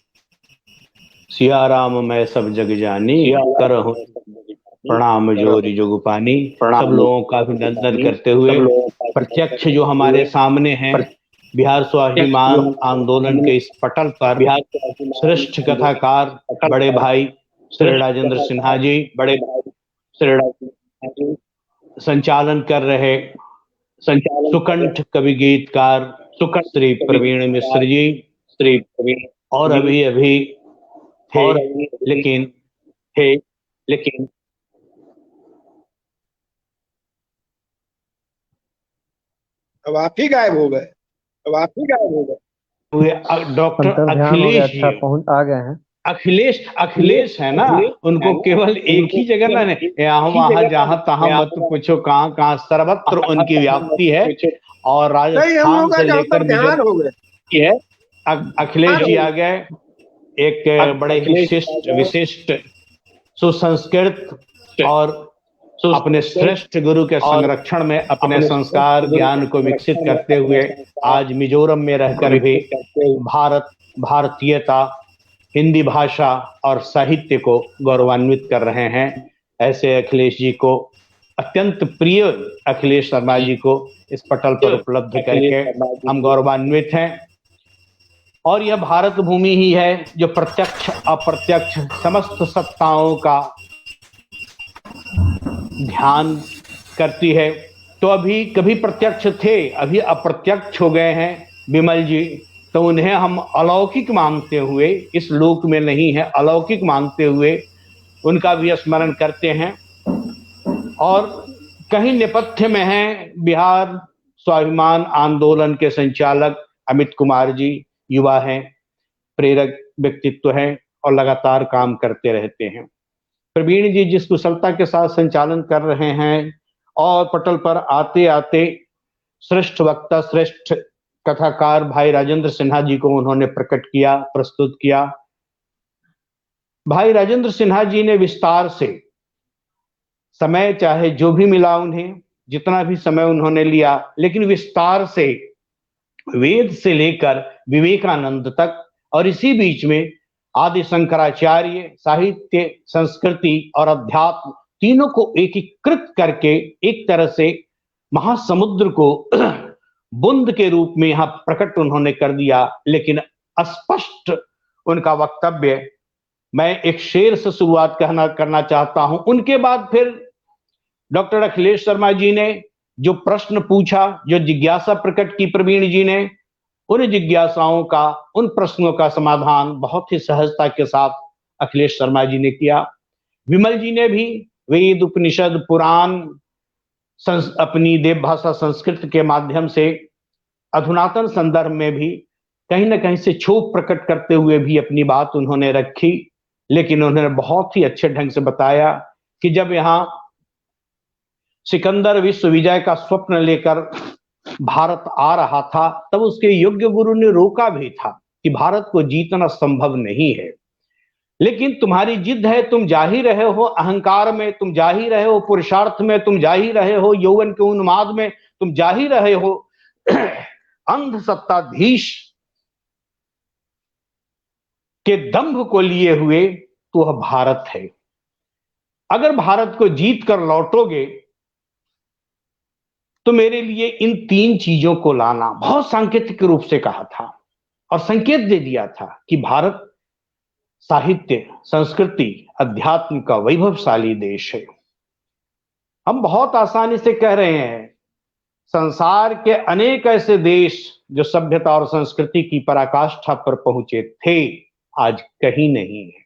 सिया राम मैं सब जग जानी, करहूं प्रणाम जोरी जुग पानी। सब लोगों का अभिनंदन करते हुए प्रत्यक्ष जो हमारे सामने है बिहार स्वाभिमान आंदोलन के इस पटल पर श्रेष्ठ कथाकार बड़े भाई श्री राजेंद्र सिन्हा जी, बड़े भाई श्री राजेंद्र जी संचालन कर रहे सुकंठ कवि गीतकार श्री प्रवीण मिश्र जी, श्री प्रवीण और अभी थे, लेकिन अब आप ही गायब हो गए। डॉक्टर अखिलेश जी आ गए हैं। अखिलेश है ना, उनको केवल एक ही जगह ना, यहाँ वहां जहां तहां मत पूछो, कहाँ सर्वत्र उनकी व्याप्ति है। और राजस्थान से लेकर ध्यान हो गए। अखिलेश जी आ गए। एक बड़े ही विशिष्ट सुसंस्कृत और अपने श्रेष्ठ गुरु के संरक्षण में अपने संस्कार ज्ञान को विकसित करते हुए आज मिजोरम में रहकर भी भारतीयता, हिंदी भाषा और साहित्य को गौरवान्वित कर रहे हैं। ऐसे अखिलेश जी को, अत्यंत प्रिय अखिलेश शर्मा जी को इस पटल पर उपलब्ध करके हम गौरवान्वित हैं। और यह भारत भूमि ही है जो प्रत्यक्ष अप्रत्यक्ष समस्त सत्ताओं का ध्यान करती है। तो अभी कभी प्रत्यक्ष थे, अभी अप्रत्यक्ष हो गए हैं विमल जी, तो उन्हें हम अलौकिक मांगते हुए, इस लोक में नहीं है, अलौकिक मांगते हुए उनका भी स्मरण करते हैं। और कहीं नेपथ्य में हैं बिहार स्वाभिमान आंदोलन के संचालक अमित कुमार जी, युवा हैं, प्रेरक व्यक्तित्व हैं और लगातार काम करते रहते हैं। प्रवीण जी जिस कुशलता के साथ संचालन कर रहे हैं और पटल पर आते आते श्रेष्ठ वक्ता, श्रेष्ठ कथाकार भाई राजेंद्र सिन्हा जी को उन्होंने प्रकट किया, प्रस्तुत किया। भाई राजेंद्र सिन्हा जी ने विस्तार से समय, चाहे जो भी मिला उन्हें, जितना भी समय उन्होंने लिया, लेकिन विस्तार से वेद से लेकर विवेकानंद तक और इसी बीच में आदि शंकराचार्य, साहित्य, संस्कृति और अध्यात्म तीनों को एकीकृत करके एक तरह से महासमुद्र को बूंद के रूप में यहां प्रकट उन्होंने कर दिया। लेकिन अस्पष्ट उनका वक्तव्य, मैं एक शेर से शुरुआत करना चाहता हूं। उनके बाद फिर डॉक्टर अखिलेश शर्मा जी ने जो प्रश्न पूछा, जो जिज्ञासा प्रकट की प्रवीण जी ने, उन जिज्ञासाओं का, उन प्रश्नों का समाधान बहुत ही सहजता के साथ अखिलेश शर्मा जी ने किया। विमल जी ने भी वेद, उपनिषद, पुराण, अपनी देव भाषा संस्कृत के माध्यम से अधुनातन संदर्भ में भी कहीं ना कहीं से क्षोभ प्रकट करते हुए भी अपनी बात उन्होंने रखी। लेकिन उन्होंने बहुत ही अच्छे ढंग से बताया कि जब यहाँ सिकंदर विश्व विजय का स्वप्न लेकर भारत आ रहा था, तब उसके योग्य गुरु ने रोका भी था कि भारत को जीतना संभव नहीं है, लेकिन तुम्हारी जिद है, तुम जा ही रहे हो अहंकार में, तुम जा ही रहे हो पुरुषार्थ में, तुम जा ही रहे हो यौवन के उन्माद में, तुम जा ही रहे हो अंध सत्ताधीश के दंभ को लिए हुए, तो वह भारत है। अगर भारत को जीत कर लौटोगे तो मेरे लिए इन 3 चीजों को लाना, बहुत सांकेतिक रूप से कहा था और संकेत दे दिया था कि भारत साहित्य, संस्कृति, अध्यात्म का वैभवशाली देश है। हम बहुत आसानी से कह रहे हैं, संसार के अनेक ऐसे देश जो सभ्यता और संस्कृति की पराकाष्ठा पर पहुंचे थे, आज कहीं नहीं है।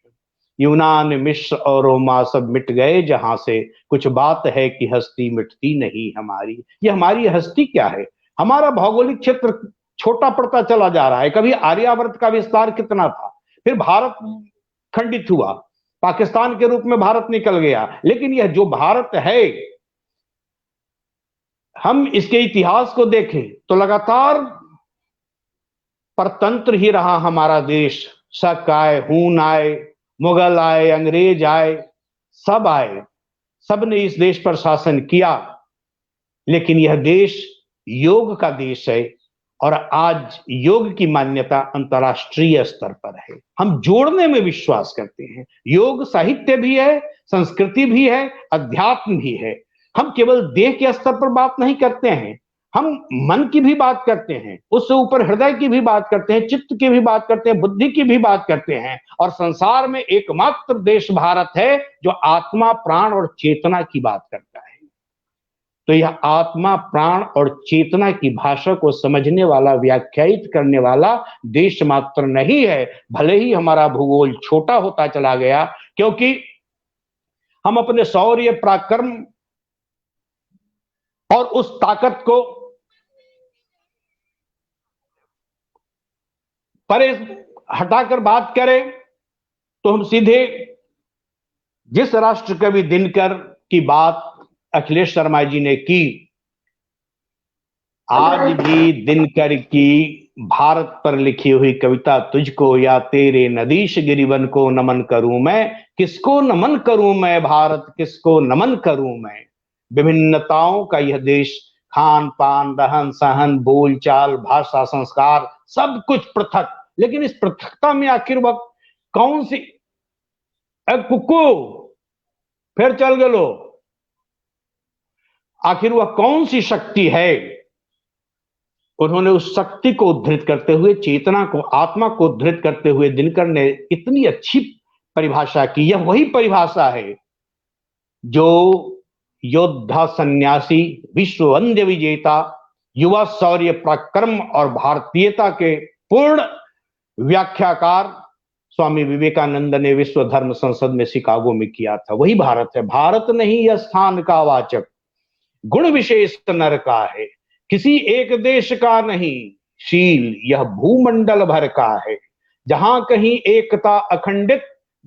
यूनान, मिस्र और रोमा सब मिट गए जहां से, कुछ बात है कि हस्ती मिटती नहीं हमारी। ये हमारी हस्ती क्या है? हमारा भौगोलिक क्षेत्र छोटा पड़ता चला जा रहा है। कभी आर्यावर्त का विस्तार कितना था, फिर भारत खंडित हुआ, पाकिस्तान के रूप में भारत निकल गया। लेकिन यह जो भारत है, हम इसके इतिहास को देखें तो लगातार परतंत्र ही रहा हमारा देश। शक आए, हून आए, मुगल आए, अंग्रेज आए, सब आए, सबने इस देश पर शासन किया, लेकिन यह देश योग का देश है और आज योग की मान्यता अंतर्राष्ट्रीय स्तर पर है। हम जोड़ने में विश्वास करते हैं। योग साहित्य भी है, संस्कृति भी है, अध्यात्म भी है। हम केवल देह के स्तर पर बात नहीं करते हैं, हम मन की भी बात करते हैं, उससे ऊपर हृदय की भी बात करते हैं, चित्त की भी बात करते हैं, बुद्धि की भी बात करते हैं। और संसार में एकमात्र देश भारत है जो आत्मा, प्राण और चेतना की बात करता है। तो यह आत्मा, प्राण और चेतना की भाषा को समझने वाला, व्याख्यायित करने वाला देश मात्र नहीं है। भले ही हमारा भूगोल छोटा होता चला गया, क्योंकि हम अपने शौर्य, पराक्रम और उस ताकत को परे हटाकर बात करें तो हम सीधे जिस राष्ट्र कवि दिनकर की बात अखिलेश शर्मा जी ने की, आज भी दिनकर की भारत पर लिखी हुई कविता तुझको या तेरे नदीश गिरिवन को नमन करूं मैं, किसको नमन करूं मैं भारत, किसको नमन करूं मैं। विभिन्नताओं का यह देश, खान पान रहन सहन बोल चाल भाषा संस्कार सब कुछ पृथक, लेकिन इस पृथकता में आखिर वह कौन सी, कुकू फिर चल गलो, आखिर वह कौन सी शक्ति है। उन्होंने उस शक्ति को उद्धृत करते हुए, चेतना को, आत्मा को उद्धृत करते हुए दिनकर ने इतनी अच्छी परिभाषा की। यह वही परिभाषा है जो योद्धा सन्यासी विश्व वंद्य विजेता युवा शौर्य पराक्रम और भारतीयता के पूर्ण व्याख्याकार स्वामी विवेकानंद ने विश्व धर्म संसद में शिकागो में किया था। वही भारत है। भारत नहीं यह स्थान का वाचक, गुण विशेष नर का है, किसी एक देश का नहीं, शील यह भूमंडल भर का है। जहां कहीं एकता अखंडित,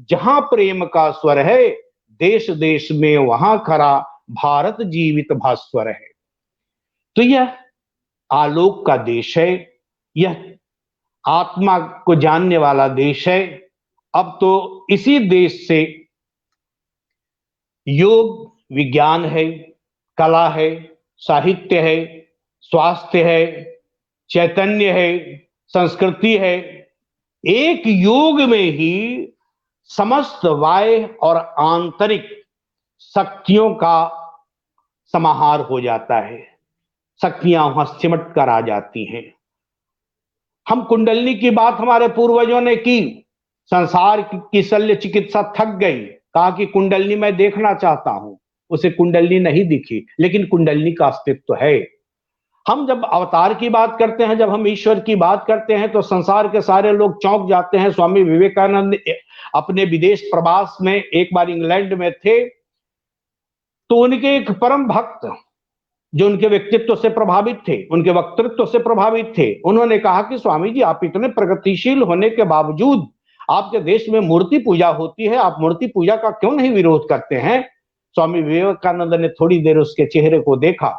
जहां प्रेम का स्वर है, देश देश में वहां खरा भारत जीवित भास्वर है। तो यह आलोक का देश है, यह आत्मा को जानने वाला देश है। अब तो इसी देश से योग विज्ञान है, कला है, साहित्य है, स्वास्थ्य है, चैतन्य है, संस्कृति है। एक योग में ही समस्त बाह्य और आंतरिक शक्तियों का समाहार हो जाता है। शक्तियां वहां सिमट कर आ जाती हैं। हम कुंडलिनी की बात हमारे पूर्वजों ने की, संसार की शल्य चिकित्सा थक गई, कहा कि कुंडलिनी मैं देखना चाहता हूं। उसे कुंडलिनी नहीं दिखी, लेकिन कुंडलिनी का अस्तित्व है। हम जब अवतार की बात करते हैं, जब हम ईश्वर की बात करते हैं, तो संसार के सारे लोग चौंक जाते हैं। स्वामी विवेकानंद अपने विदेश प्रवास में एक बार इंग्लैंड में थे, तो उनके एक परम भक्त जो उनके व्यक्तित्व से प्रभावित थे, उनके वक्तृत्व से प्रभावित थे, उन्होंने कहा कि स्वामी जी, आप इतने प्रगतिशील होने के बावजूद आपके देश में मूर्ति पूजा होती है, आप मूर्ति पूजा का क्यों नहीं विरोध करते हैं। स्वामी विवेकानंद ने थोड़ी देर उसके चेहरे को देखा,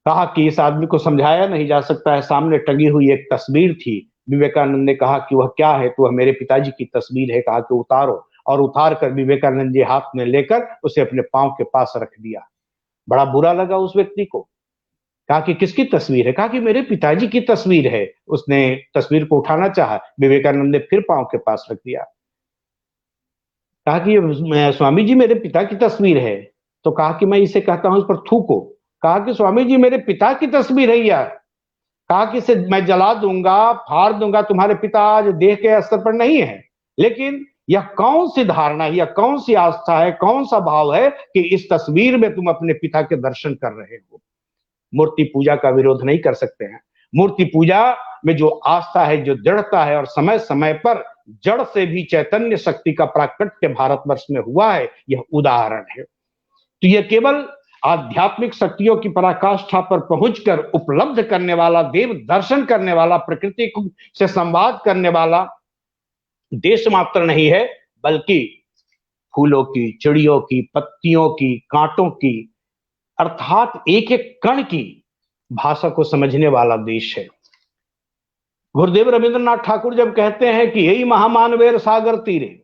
कहा कि इस आदमी को समझाया नहीं जा सकता है। सामने टंगी हुई एक तस्वीर थी। विवेकानंद ने कहा कि वह क्या है, तो वह मेरे पिताजी की तस्वीर है। कहा कि उतारो, और उतार कर विवेकानंद जी हाथ में लेकर उसे अपने पांव के पास रख दिया। बड़ा बुरा लगा उस व्यक्ति को। कहा कि किसकी तस्वीर है? कहा कि मेरे पिताजी की तस्वीर है। उसने तस्वीर को उठाना चाहा, विवेकानंद ने फिर पांव के पास रख दिया। कहा कि स्वामी जी मेरे पिता की तस्वीर है। तो कहा कि मैं इसे कहता हूं इस पर थूको। कहा कि स्वामी जी मेरे पिता की तस्वीर है यार। कहा कि इसे मैं जला दूंगा, फाड़ दूंगा, तुम्हारे पिता आज देह के स्तर पर नहीं है। लेकिन यह कौन सी धारणा है, यह कौन सी आस्था है, कौन सा भाव है कि इस तस्वीर में तुम अपने पिता के दर्शन कर रहे हो। मूर्ति पूजा का विरोध नहीं कर सकते हैं। मूर्ति पूजा में जो आस्था है, जो दृढ़ता है, और समय समय पर जड़ से भी चैतन्य शक्ति का प्राकट्य भारतवर्ष में हुआ है, यह उदाहरण है। तो यह केवल आध्यात्मिक शक्तियों की पराकाष्ठा पर पहुंचकर उपलब्ध करने वाला, देव दर्शन करने वाला, प्रकृति से संवाद करने वाला देश मात्र नहीं है, बल्कि फूलों की, चिड़ियों की, पत्तियों की, कांटों की, अर्थात एक एक कण की भाषा को समझने वाला देश है। गुरुदेव रविंद्रनाथ ठाकुर जब कहते हैं कि यही महामानवेर सागर तीरे,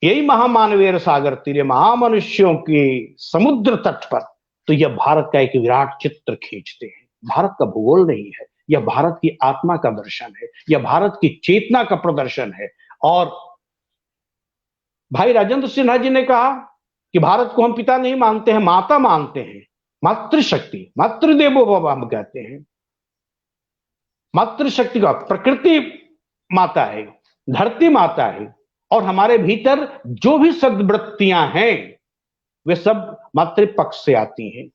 यही महामानवेर सागर तीरे, महामनुष्यों के समुद्र तट पर, तो यह भारत का एक विराट चित्र खींचते हैं। भारत का भूगोल नहीं है, यह भारत की आत्मा का दर्शन है, यह भारत की चेतना का प्रदर्शन है। और भाई राजेंद्र सिन्हा जी ने कहा कि भारत को हम पिता नहीं मानते हैं, माता मानते हैं। मातृशक्ति, मातृदेवो भव हम कहते हैं। मातृशक्ति का, प्रकृति माता है, धरती माता है, और हमारे भीतर जो भी सद्वृत्तियां हैं वे सब मातृपक्ष से आती हैं।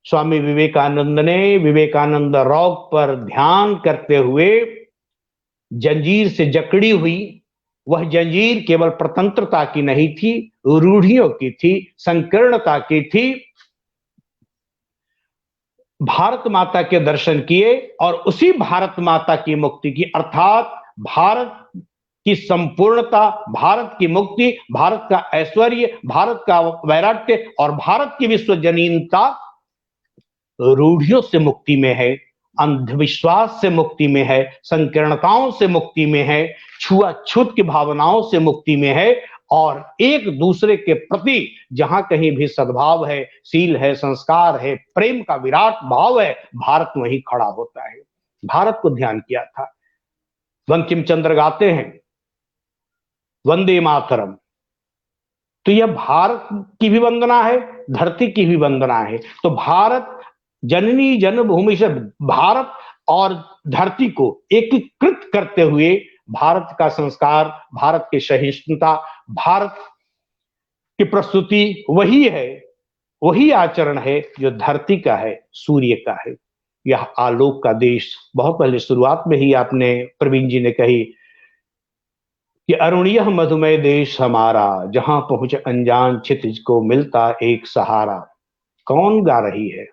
स्वामी विवेकानंद ने विवेकानंद रॉक पर ध्यान करते हुए जंजीर से जकड़ी हुई वह जंजीर केवल प्रतंत्रता की नहीं थी, रूढ़ियों की थी, संकीर्णता की थी। भारत माता के दर्शन किए और उसी भारत माता की मुक्ति की, अर्थात भारत की संपूर्णता, भारत की मुक्ति, भारत का ऐश्वर्य, भारत का वैराग्य और भारत की विश्वजनीनता रूढ़ियों से मुक्ति में है, अंधविश्वास से मुक्ति में है, संकीर्णताओं से मुक्ति में है, छुआछूत की भावनाओं से मुक्ति में है, और एक दूसरे के प्रति जहां कहीं भी सद्भाव है, शील है, संस्कार है, प्रेम का विराट भाव है, भारत वहीं खड़ा होता है। भारत को ध्यान किया था। बंकिम चंद्र गाते हैं वंदे मातरम, तो यह भारत की भी वंदना है, धरती की भी वंदना है। तो भारत जननी जन्मभूमि से भारत और धरती को एकीकृत करते हुए भारत का संस्कार, भारत की सहिष्णुता, भारत की प्रस्तुति वही है, वही आचरण है जो धरती का है, सूर्य का है। यह आलोक का देश, बहुत पहले शुरुआत में ही आपने प्रवीण जी ने कही कि अरुणियः मधुमय देश हमारा, जहां पहुंचे अनजान क्षितिज को मिलता एक सहारा। कौन गा रही है?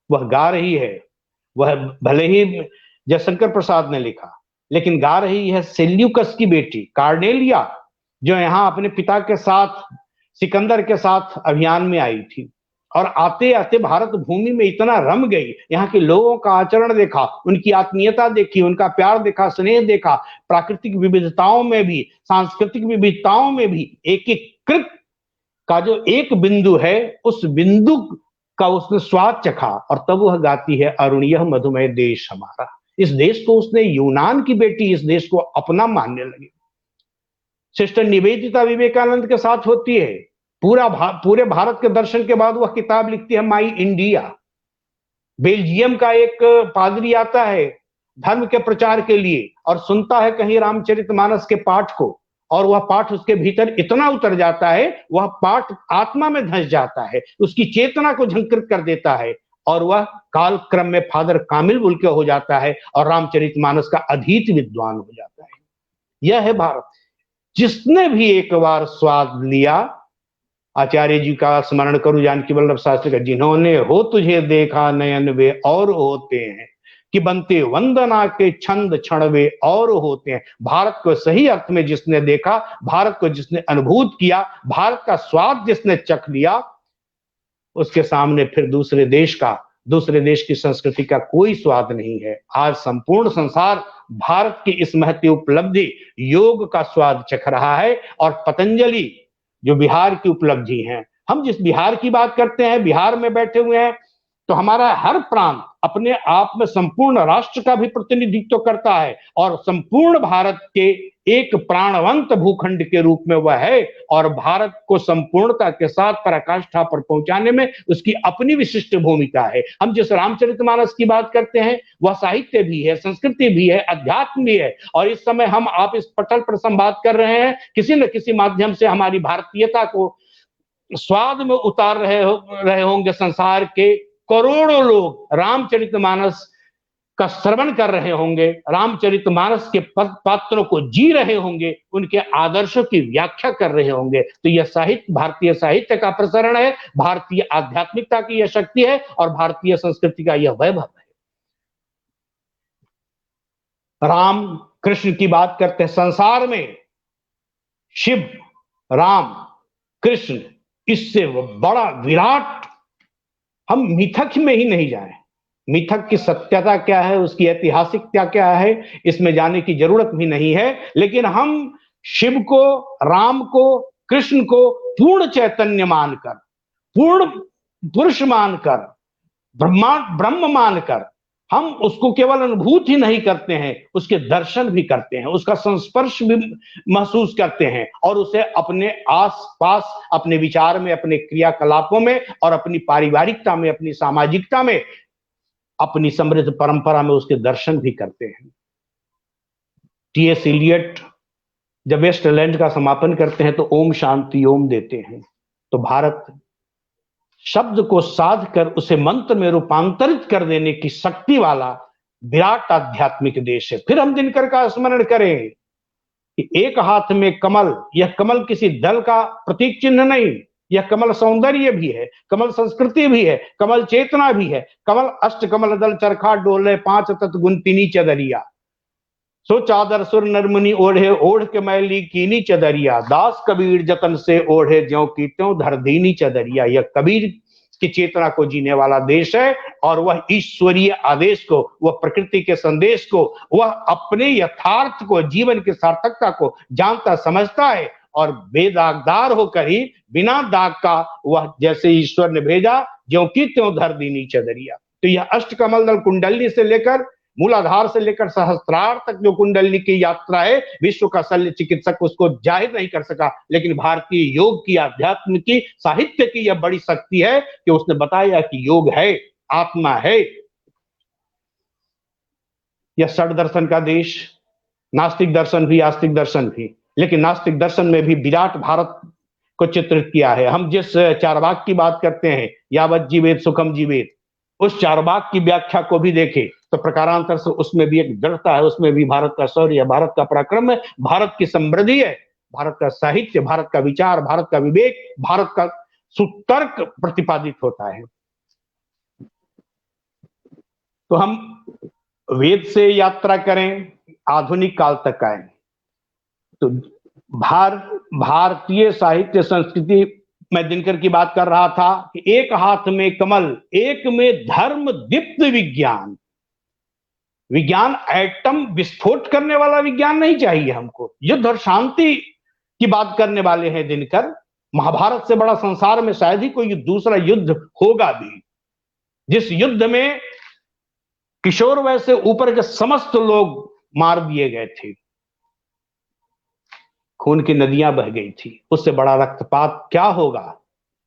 वह गा रही है, वह भले ही जयशंकर प्रसाद ने लिखा, लेकिन गा रही है सेल्यूकस की बेटी कार्नेलिया, जो यहाँ अपने पिता के साथ, सिकंदर के साथ अभियान में आई थी, और आते आते भारत भूमि में इतना रम गई, यहाँ के लोगों का आचरण देखा, उनकी आत्मीयता देखी, उनका प्यार देखा, स्नेह देखा, प्राकृतिक विविधताओं में भी, सांस्कृतिक विविधताओं में भी एकीकृत का जो एक बिंदु है, उस बिंदु का उसने स्वाद चखा, और तब वह गाती है अरुणियः मधुमय देश हमारा। इस देश को उसने, यूनान की बेटी इस देश को अपना मानने लगी। सिस्टर निवेदिता विवेकानंद के साथ होती है, पूरे भारत के दर्शन के बाद वह किताब लिखती है माई इंडिया। बेल्जियम का एक पादरी आता है धर्म के प्रचार के लिए, और सुनता है कहीं रामचरितमानस के पाठ को, और वह पाठ उसके भीतर इतना उतर जाता है, वह पाठ आत्मा में धंस जाता है, उसकी चेतना को झंकृत कर देता है, और वह काल क्रम में फादर कामिल बुल के हो जाता है, और रामचरितमानस का अधीत विद्वान हो जाता है। यह है भारत। जिसने भी एक बार स्वाद लिया, आचार्य जी का स्मरण करूं, जानकी वल्लभ शास्त्री का, जिन्होंने हो तुझे देखा नयन वे और होते हैं, कि बनते वंदना के छंद क्षण वे और होते हैं। भारत को सही अर्थ में जिसने देखा, भारत को जिसने अनुभूत किया, भारत का स्वाद जिसने चख लिया, उसके सामने फिर दूसरे देश की संस्कृति का कोई स्वाद नहीं है। आज संपूर्ण संसार भारत की इस महती उपलब्धि योग का स्वाद चख रहा है, और पतंजलि जो बिहार की उपलब्धि है, हम जिस बिहार की बात करते हैं, बिहार में बैठे हुए हैं, तो हमारा हर प्रांत अपने आप में संपूर्ण राष्ट्र का भी प्रतिनिधित्व करता है, और संपूर्ण भारत के एक प्राणवंत भूखंड के रूप में वह है, और भारत को संपूर्णता के साथ पराकाष्ठा पर पहुंचाने में उसकी अपनी विशिष्ट भूमिका है। हम जिस रामचरितमानस की बात करते हैं, वह साहित्य भी है, संस्कृति भी है, अध्यात्म भी है, और इस समय आप इस पटल पर संवाद कर रहे हैं, किसी न किसी माध्यम से हमारी भारतीयता को स्वाद में उतार रहे होंगे। संसार के करोड़ों लोग रामचरितमानस का श्रवण कर रहे होंगे, रामचरितमानस के पात्रों को जी रहे होंगे, उनके आदर्शों की व्याख्या कर रहे होंगे। तो यह साहित्य भारतीय साहित्य का प्रसरण है, भारतीय आध्यात्मिकता की यह शक्ति है, और भारतीय संस्कृति का यह वैभव है। राम कृष्ण की बात करते हैं, संसार में शिव, राम, कृष्ण, इससे बड़ा विराट, हम मिथक में ही नहीं जाए। मिथक की सत्यता क्या है, उसकी ऐतिहासिकता क्या है, इसमें जाने की जरूरत भी नहीं है, लेकिन हम शिव को, राम को, कृष्ण को पूर्ण चैतन्य मानकर, पूर्ण पुरुष मानकर, ब्रह्म मानकर, हम उसको केवल अनुभूत ही नहीं करते हैं, उसके दर्शन भी करते हैं, उसका संस्पर्श भी महसूस करते हैं, और उसे अपने आसपास, अपने विचार में, अपने क्रियाकलापों में, और अपनी पारिवारिकता में, अपनी सामाजिकता में, अपनी समृद्ध परंपरा में उसके दर्शन भी करते हैं। टी.एस. इलियट जब वेस्टलैंड का समापन करते हैं तो ओम शांति ओम देते हैं। तो भारत शब्द को साध कर उसे मंत्र में रूपांतरित कर देने की शक्ति वाला विराट आध्यात्मिक देश है। फिर हम दिनकर का स्मरण करें कि एक हाथ में कमल, यह कमल किसी दल का प्रतीक चिन्ह नहीं, यह कमल सौंदर्य भी है, कमल संस्कृति भी है, कमल चेतना भी है। कमल अष्ट कमल दल चरखा डोले, 5 तत् गुंतिनी चदरिया, सो चादर सुर नरमुनि ओढ़े, ओढ़ के मैली कीनी चदरिया, दास कबीर जतन से ओढ़े, ज्यों की त्यों धर दीनी चदरिया। यह कबीर की चेतना को जीने वाला देश है, और वह ईश्वरीय आदेश को, वह प्रकृति के संदेश को, वह अपने यथार्थ को, जीवन की सार्थकता को जानता समझता है, और बेदागदार होकर ही बिना दाग का वह जैसे ईश्वर ने भेजा, ज्यों की त्यों धर दी नीचे दरिया। तो यह अष्टकमल दल कुंडली से लेकर मूलाधार से लेकर सहस्त्रार तक जो कुंडली की यात्रा है, विश्व का शल्य चिकित्सक उसको जाहिर नहीं कर सका, लेकिन भारतीय योग की, आध्यात्म की, साहित्य की यह बड़ी शक्ति है कि उसने बताया कि योग है, आत्मा है। यह षड दर्शन का देश, नास्तिक दर्शन भी, आस्तिक दर्शन भी, लेकिन नास्तिक दर्शन में भी विराट भारत को चित्रित किया है। हम जिस चारवाक की बात करते हैं, यावत जीवेत सुखम जीवेत, उस चारवाक की व्याख्या को भी देखें तो प्रकारांतर से उसमें भी एक दृढ़ता है, उसमें भी भारत का शौर्य, भारत का पराक्रम है, भारत की समृद्धि है, भारत का साहित्य, भारत का विचार, भारत का विवेक, भारत का सुतर्क प्रतिपादित होता है। तो हम वेद से यात्रा करें, आधुनिक काल तक आए, तो भारतीय साहित्य संस्कृति, मैं दिनकर की बात कर रहा था कि एक हाथ में कमल, एक में धर्म दीप्त विज्ञान। विज्ञान एटम विस्फोट करने वाला विज्ञान नहीं चाहिए हमको, युद्ध और शांति की बात करने वाले हैं दिनकर। महाभारत से बड़ा संसार में शायद ही कोई दूसरा युद्ध होगा भी, जिस युद्ध में किशोर वय से ऊपर के समस्त लोग मार दिए गए थे, खून की नदियां बह गई थी, उससे बड़ा रक्तपात क्या होगा।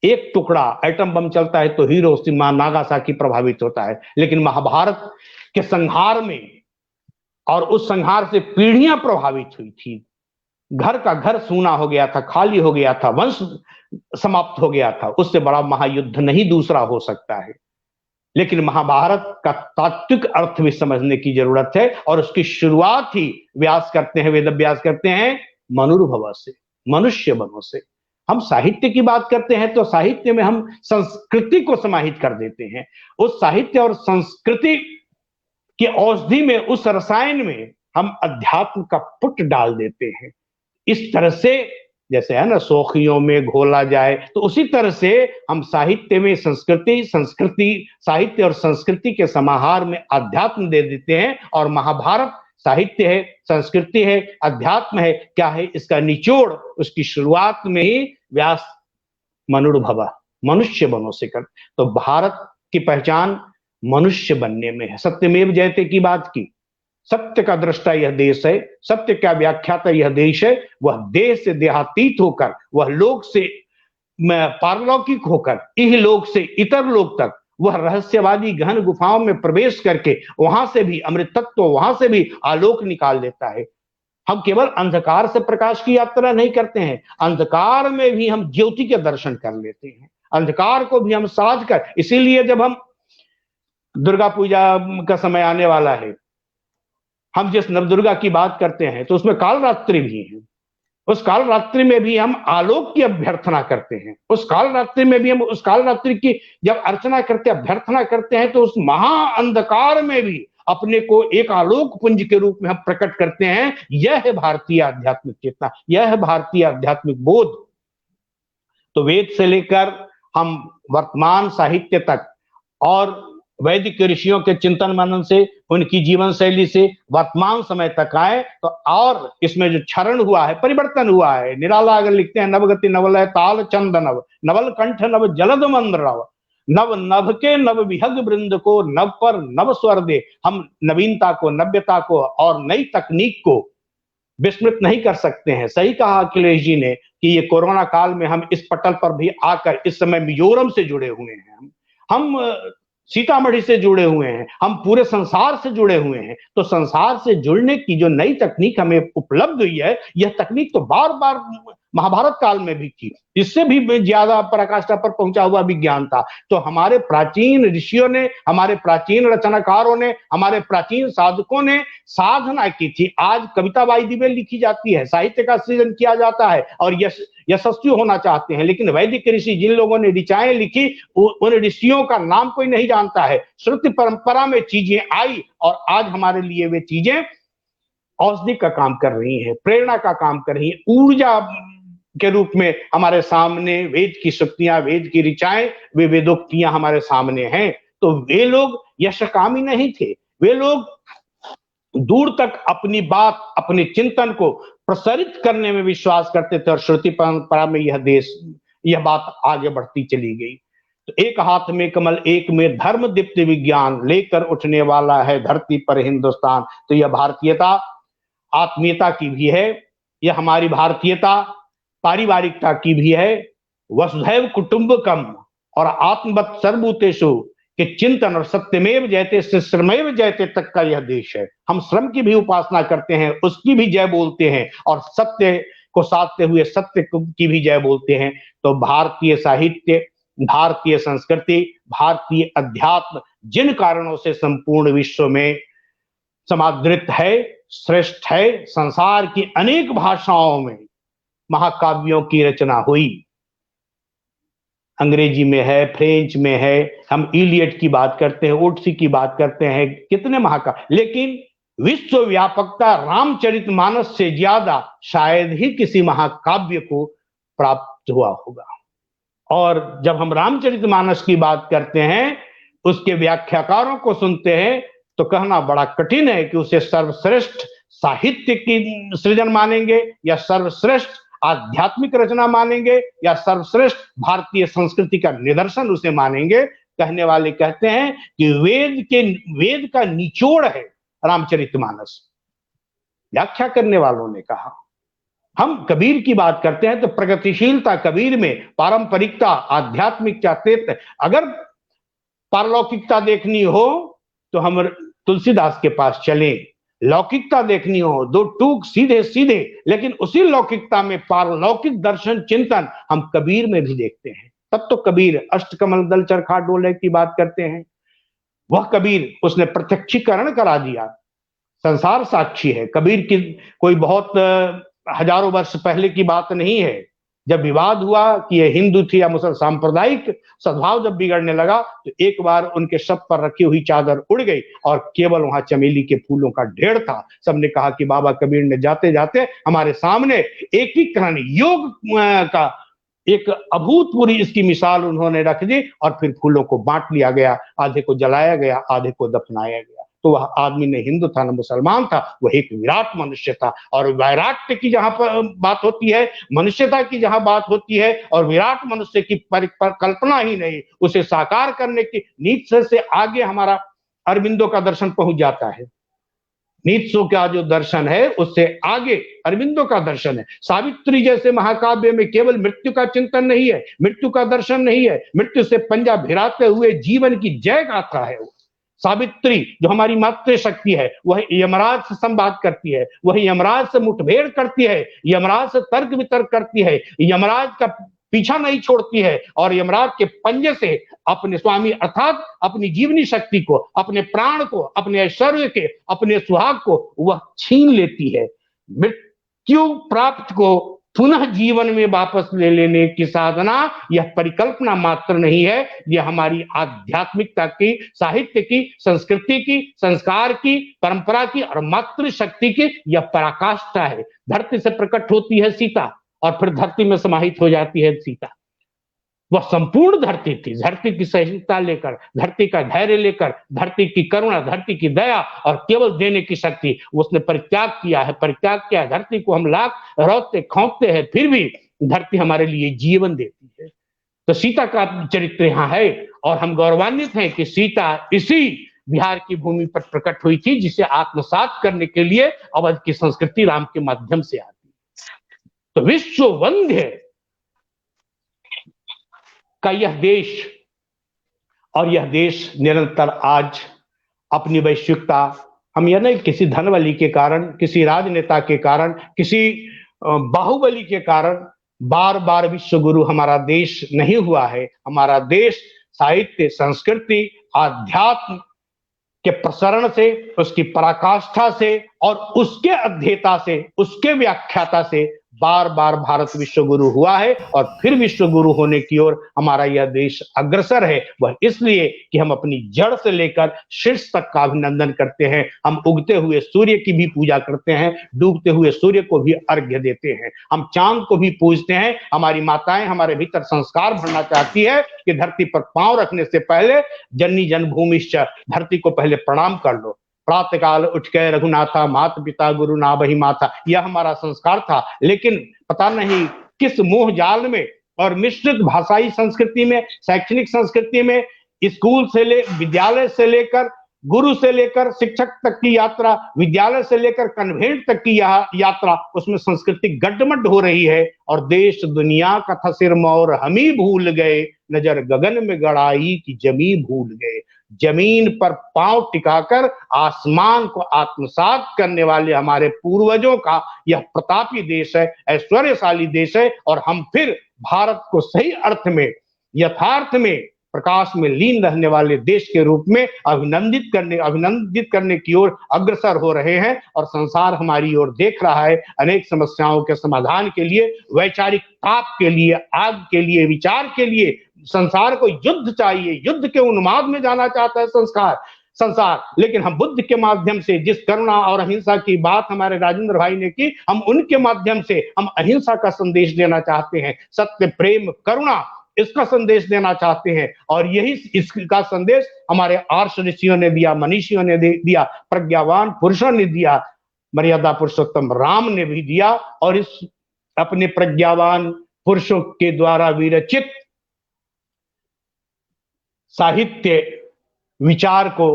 एक टुकड़ा एटम बम चलता है तो हिरोशिमा नागासाकी प्रभावित होता है, लेकिन महाभारत के संहार में, और उस संहार से पीढ़ियां प्रभावित हुई थी, घर का घर सूना हो गया था, खाली हो गया था, वंश समाप्त हो गया था। उससे बड़ा महायुद्ध नहीं दूसरा हो सकता है। लेकिन महाभारत का तात्विक अर्थ भी समझने की जरूरत है, और उसकी शुरुआत ही व्यास करते हैं, वेद व्यास करते हैं, मनुर्भव से, मनुष्य बनो से। हम साहित्य की बात करते हैं तो साहित्य में हम संस्कृति को समाहित कर देते हैं। उस साहित्य और संस्कृति की औषधि में, उस रसायन में हम अध्यात्म का पुट डाल देते हैं। इस तरह से जैसे है ना, सोखियों में घोला जाए, तो उसी तरह से हम साहित्य में संस्कृति, साहित्य और संस्कृति के समाहार में अध्यात्म दे देते हैं। और महाभारत साहित्य है, संस्कृति है, अध्यात्म है, क्या है इसका निचोड़ उसकी शुरुआत में ही व्यास मनुर्भव, मनुष्य बनो से कर। तो भारत की पहचान मनुष्य बनने में है। सत्यमेव जयते की बात की, सत्य का दृष्टा यह देश है, सत्य का व्याख्याता यह देश है। वह देश से देहातीत होकर, वह लोक से पारलौकिक होकर, इह लोक से इतर लोक तक, वह रहस्यवादी गहन गुफाओं में प्रवेश करके वहां से भी अमृत तत्व, वहां से भी आलोक निकाल देता है। हम केवल अंधकार से प्रकाश की यात्रा नहीं करते हैं, अंधकार में भी हम ज्योति के दर्शन कर लेते हैं, अंधकार को भी हम साध कर। इसीलिए जब हम दुर्गा पूजा का समय आने वाला है, हम जिस नवदुर्गा की बात करते हैं तो उसमें कालरात्रि भी है। उस कालरात्रि में भी हम आलोक की अभ्यर्थना करते हैं। उस कालरात्रि में भी हम उस कालरात्रि की जब अर्चना करते, अभ्यर्थना करते हैं, तो उस महा अंधकार में भी अपने को एक आलोक पुंज के रूप में हम प्रकट करते हैं। यह है भारतीय आध्यात्मिक चेतना, यह है भारतीय आध्यात्मिक बोध। तो वेद से लेकर हम वर्तमान साहित्य तक, और वैदिक ऋषियों के चिंतन मनन से, उनकी जीवन शैली से वर्तमान समय तक आए, तो और इसमें जो क्षरण हुआ है, परिवर्तन हुआ है, निराला अगर लिखते हैं, नवगति नवलय ताल चंद नव, नवल कंठ नव जलद मंद्र नव, नव नभ के नव विहग वृंद को नव पर नव स्वर दे। हम नवीनता को, नव्यता को और नई तकनीक को विस्मृत नहीं कर सकते हैं। सही कहा अखिलेश जी ने कि ये कोरोना काल में हम इस पटल पर भी आकर, इस समय मिजोरम से जुड़े हुए हैं, हम सीतामढ़ी से जुड़े हुए हैं, हम पूरे संसार से जुड़े हुए हैं। तो संसार से जुड़ने की जो नई तकनीक हमें उपलब्ध हुई है, यह तकनीक तो बार बार महाभारत काल में भी थी, इससे भी ज्यादा पराकाष्ठा पर पहुंचा हुआ विज्ञान था। तो हमारे प्राचीन ऋषियों ने, हमारे प्राचीन रचनाकारों ने, हमारे प्राचीन साधकों ने साधना की थी। आज कविता वायदी में लिखी जाती है, साहित्य का सृजन किया जाता है और यशस्वी होना चाहते हैं, लेकिन वैदिक ऋषि जिन लोगों ने ऋचाएं लिखी, उन ऋषियों का नाम कोई नहीं जानता है। श्रुति परंपरा में चीजें आई और आज हमारे लिए वे चीजें औषधि का काम कर रही हैं, प्रेरणा का काम कर रही हैं, ऊर्जा के रूप में हमारे सामने वेद की शक्तियां, वेद की ऋचाएं, वे वेदोक्तियां हमारे सामने हैं। तो वे लोग यशकामी नहीं थे, वे लोग दूर तक अपनी बात, अपने चिंतन को प्रसारित करने में विश्वास करते थे और श्रुति परंपरा में यह बात आगे बढ़ती चली गई। तो एक हाथ में कमल, एक में धर्म दीप्त विज्ञान, लेकर उठने वाला है धरती पर हिंदुस्तान। तो यह भारतीयता आत्मीयता की भी है, यह हमारी भारतीयता पारिवारिकता की भी है। वसुधैव कुटुंबकम और आत्मवत् सर्वभूतेषु के चिंतन और सत्यमेव जयते से श्रमेव जयते तक का यह देश है। हम श्रम की भी उपासना करते हैं, उसकी भी जय बोलते हैं और सत्य को साधते हुए सत्य की भी जय बोलते हैं। तो भारतीय साहित्य, भारतीय संस्कृति, भारतीय अध्यात्म जिन कारणों से संपूर्ण विश्व में समादृत है, श्रेष्ठ है, संसार की अनेक भाषाओं में महाकाव्यों की रचना हुई, अंग्रेजी में है, फ्रेंच में है, हम इलियट की बात करते हैं, ओटसी की बात करते हैं, कितने महाकाव्य, लेकिन विश्व व्यापकता रामचरितमानस से ज्यादा शायद ही किसी महाकाव्य को प्राप्त हुआ होगा। और जब हम रामचरितमानस की बात करते हैं, उसके व्याख्याकारों को सुनते हैं, तो कहना बड़ा कठिन है कि उसे सर्वश्रेष्ठ साहित्य की सृजन मानेंगे या सर्वश्रेष्ठ आध्यात्मिक रचना मानेंगे या सर्वश्रेष्ठ भारतीय संस्कृति का निदर्शन उसे मानेंगे। कहने वाले कहते हैं कि वेद का निचोड़ है रामचरितमानस। व्याख्या करने वालों ने कहा, हम कबीर की बात करते हैं तो प्रगतिशीलता कबीर में, पारंपरिकता, आध्यात्मिकता तेज। अगर पारलौकिकता देखनी हो तो हम तुलसीदास के पास चलें, लौकिकता देखनी हो दो टूक सीधे सीधे, लेकिन उसी लौकिकता में पारलौकिक दर्शन चिंतन हम कबीर में भी देखते हैं। तब तो कबीर अष्टकमल दल चरखा डोले की बात करते हैं। वह कबीर, उसने प्रत्यक्षीकरण करा दिया, संसार साक्षी है। कबीर की कोई बहुत हजारों वर्ष पहले की बात नहीं है। जब विवाद हुआ कि ये हिंदू थी या मुसलमान, सांप्रदायिक सद्भाव जब बिगड़ने लगा, तो एक बार उनके शव पर रखी हुई चादर उड़ गई और केवल वहां चमेली के फूलों का ढेर था। सबने कहा कि बाबा कबीर ने जाते जाते हमारे सामने एकीकरण योग का एक अभूतपूर्व इसकी मिसाल उन्होंने रख दी और फिर फूलों को बांट लिया गया, आधे को जलाया गया, आधे को दफनाया गया। तो वह आदमी न हिंदू था न मुसलमान था, वह एक विराट मनुष्य था। और वैराग्य की जहां पर बात होती है, मनुष्यता की जहां बात होती है, और विराट मनुष्य की कल्पना ही नहीं, उसे साकार करने की नीचे से आगे हमारा अरविंदो का दर्शन पहुंच जाता है। नीत्सो का जो दर्शन है उससे आगे अरविंदो का दर्शन है। सावित्री जैसे महाकाव्य में केवल मृत्यु का चिंतन नहीं है, मृत्यु का दर्शन नहीं है, मृत्यु से पंजा भिराते हुए जीवन की जय गाथा है। सावित्री जो हमारी मातृशक्ति है, वह यमराज से संवाद करती है, वह यमराज से मुठभेड़ करती है, यमराज से तर्क वितर्क करती है, यमराज का पीछा नहीं छोड़ती है और यमराज के पंजे से अपने स्वामी अर्थात अपनी जीवनी शक्ति को, अपने प्राण को, अपने ऐश्वर्य के, अपने सुहाग को वह छीन लेती है। मृत्यु प्राप्त को पुनः जीवन में वापस ले लेने की साधना यह परिकल्पना मात्र नहीं है, यह हमारी आध्यात्मिकता की, साहित्य की, संस्कृति की, संस्कार की, परंपरा की और मातृशक्ति की यह पराकाष्ठा है। धरती से प्रकट होती है सीता और फिर धरती में समाहित हो जाती है सीता। वह संपूर्ण धरती थी, धरती की सहिष्णुता लेकर, धरती का धैर्य लेकर, धरती की करुणा, धरती की दया और केवल देने की शक्ति, उसने परित्याग किया है, परित्याग किया है। धरती को हम लाख रौंदते खौंकते हैं, फिर भी धरती हमारे लिए जीवन देती है। तो सीता का चरित्र यहाँ है और हम गौरवान्वित हैं कि सीता इसी बिहार की भूमि पर प्रकट हुई थी, जिसे आत्मसात करने के लिए अवध की संस्कृति राम के माध्यम से आती है। तो विश्व वंद्य का यह देश, और यह देश निरंतर आज अपनी वैश्विकता, हम यह नहीं किसी धनबली के कारण, किसी राजनेता के कारण, किसी बाहुबली के कारण बार बार विश्व गुरु हमारा देश नहीं हुआ है। हमारा देश साहित्य, संस्कृति, आध्यात्म के प्रसरण से, उसकी पराकाष्ठा से और उसके अध्येता से, उसके व्याख्याता से बार बार भारत विश्व गुरु हुआ है और फिर विश्व गुरु होने की ओर हमारा यह देश अग्रसर है। वह इसलिए कि हम अपनी जड़ से लेकर शीर्ष तक का अभिनंदन करते हैं। हम उगते हुए सूर्य की भी पूजा करते हैं, डूबते हुए सूर्य को भी अर्घ्य देते हैं, हम चांद को भी पूजते हैं। हमारी माताएं हमारे भीतर संस्कार भरना चाहती है कि धरती पर पांव रखने से पहले जननी जन्मभूमिश्च, धरती को पहले प्रणाम कर लो। प्रातःकाल उठ के रघुनाथा मात पिता गुरु ना बही माथा, यह हमारा संस्कार था। लेकिन पता नहीं किस मोह जाल में और मिश्रित भाषाई संस्कृति में, शैक्षणिक संस्कृति में, स्कूल से विद्यालय से लेकर गुरु से लेकर शिक्षक तक की यात्रा, विद्यालय से लेकर कन्वेंट तक की यह यात्रा, उसमें संस्कृति गड्ढमड्ढ हो रही है और देश दुनिया का था सिर मौर हम ही भूल गए, नजर गगन में गड़ाई की जमी भूल गए। जमीन पर पांव टिकाकर आसमान को आत्मसात करने वाले हमारे पूर्वजों का यह प्रतापी देश है, ऐश्वर्यशाली देश है। और हम फिर भारत को सही अर्थ में, यथार्थ में, प्रकाश में लीन रहने वाले देश के रूप में अभिनंदित करने की ओर अग्रसर हो रहे हैं। और संसार हमारी ओर देख रहा है अनेक समस्याओं के समाधान के लिए, वैचारिक ताप के लिए, आग के लिए, विचार के लिए। संसार को युद्ध चाहिए, युद्ध के उन्माद में जाना चाहता है संसार। लेकिन हम बुद्ध के माध्यम से, जिस करुणा और अहिंसा की बात हमारे राजेंद्र भाई ने की, हम उनके माध्यम से हम अहिंसा का संदेश देना चाहते हैं, सत्य प्रेम करुणा इसका संदेश देना चाहते हैं। और यही इसका संदेश हमारे आर्ष ऋषियों ने दिया, मनीषियों ने दिया, प्रज्ञावान पुरुषों ने दिया, मर्यादा पुरुषोत्तम राम ने भी दिया। और इस अपने प्रज्ञावान पुरुषों के द्वारा विरचित साहित्य विचार को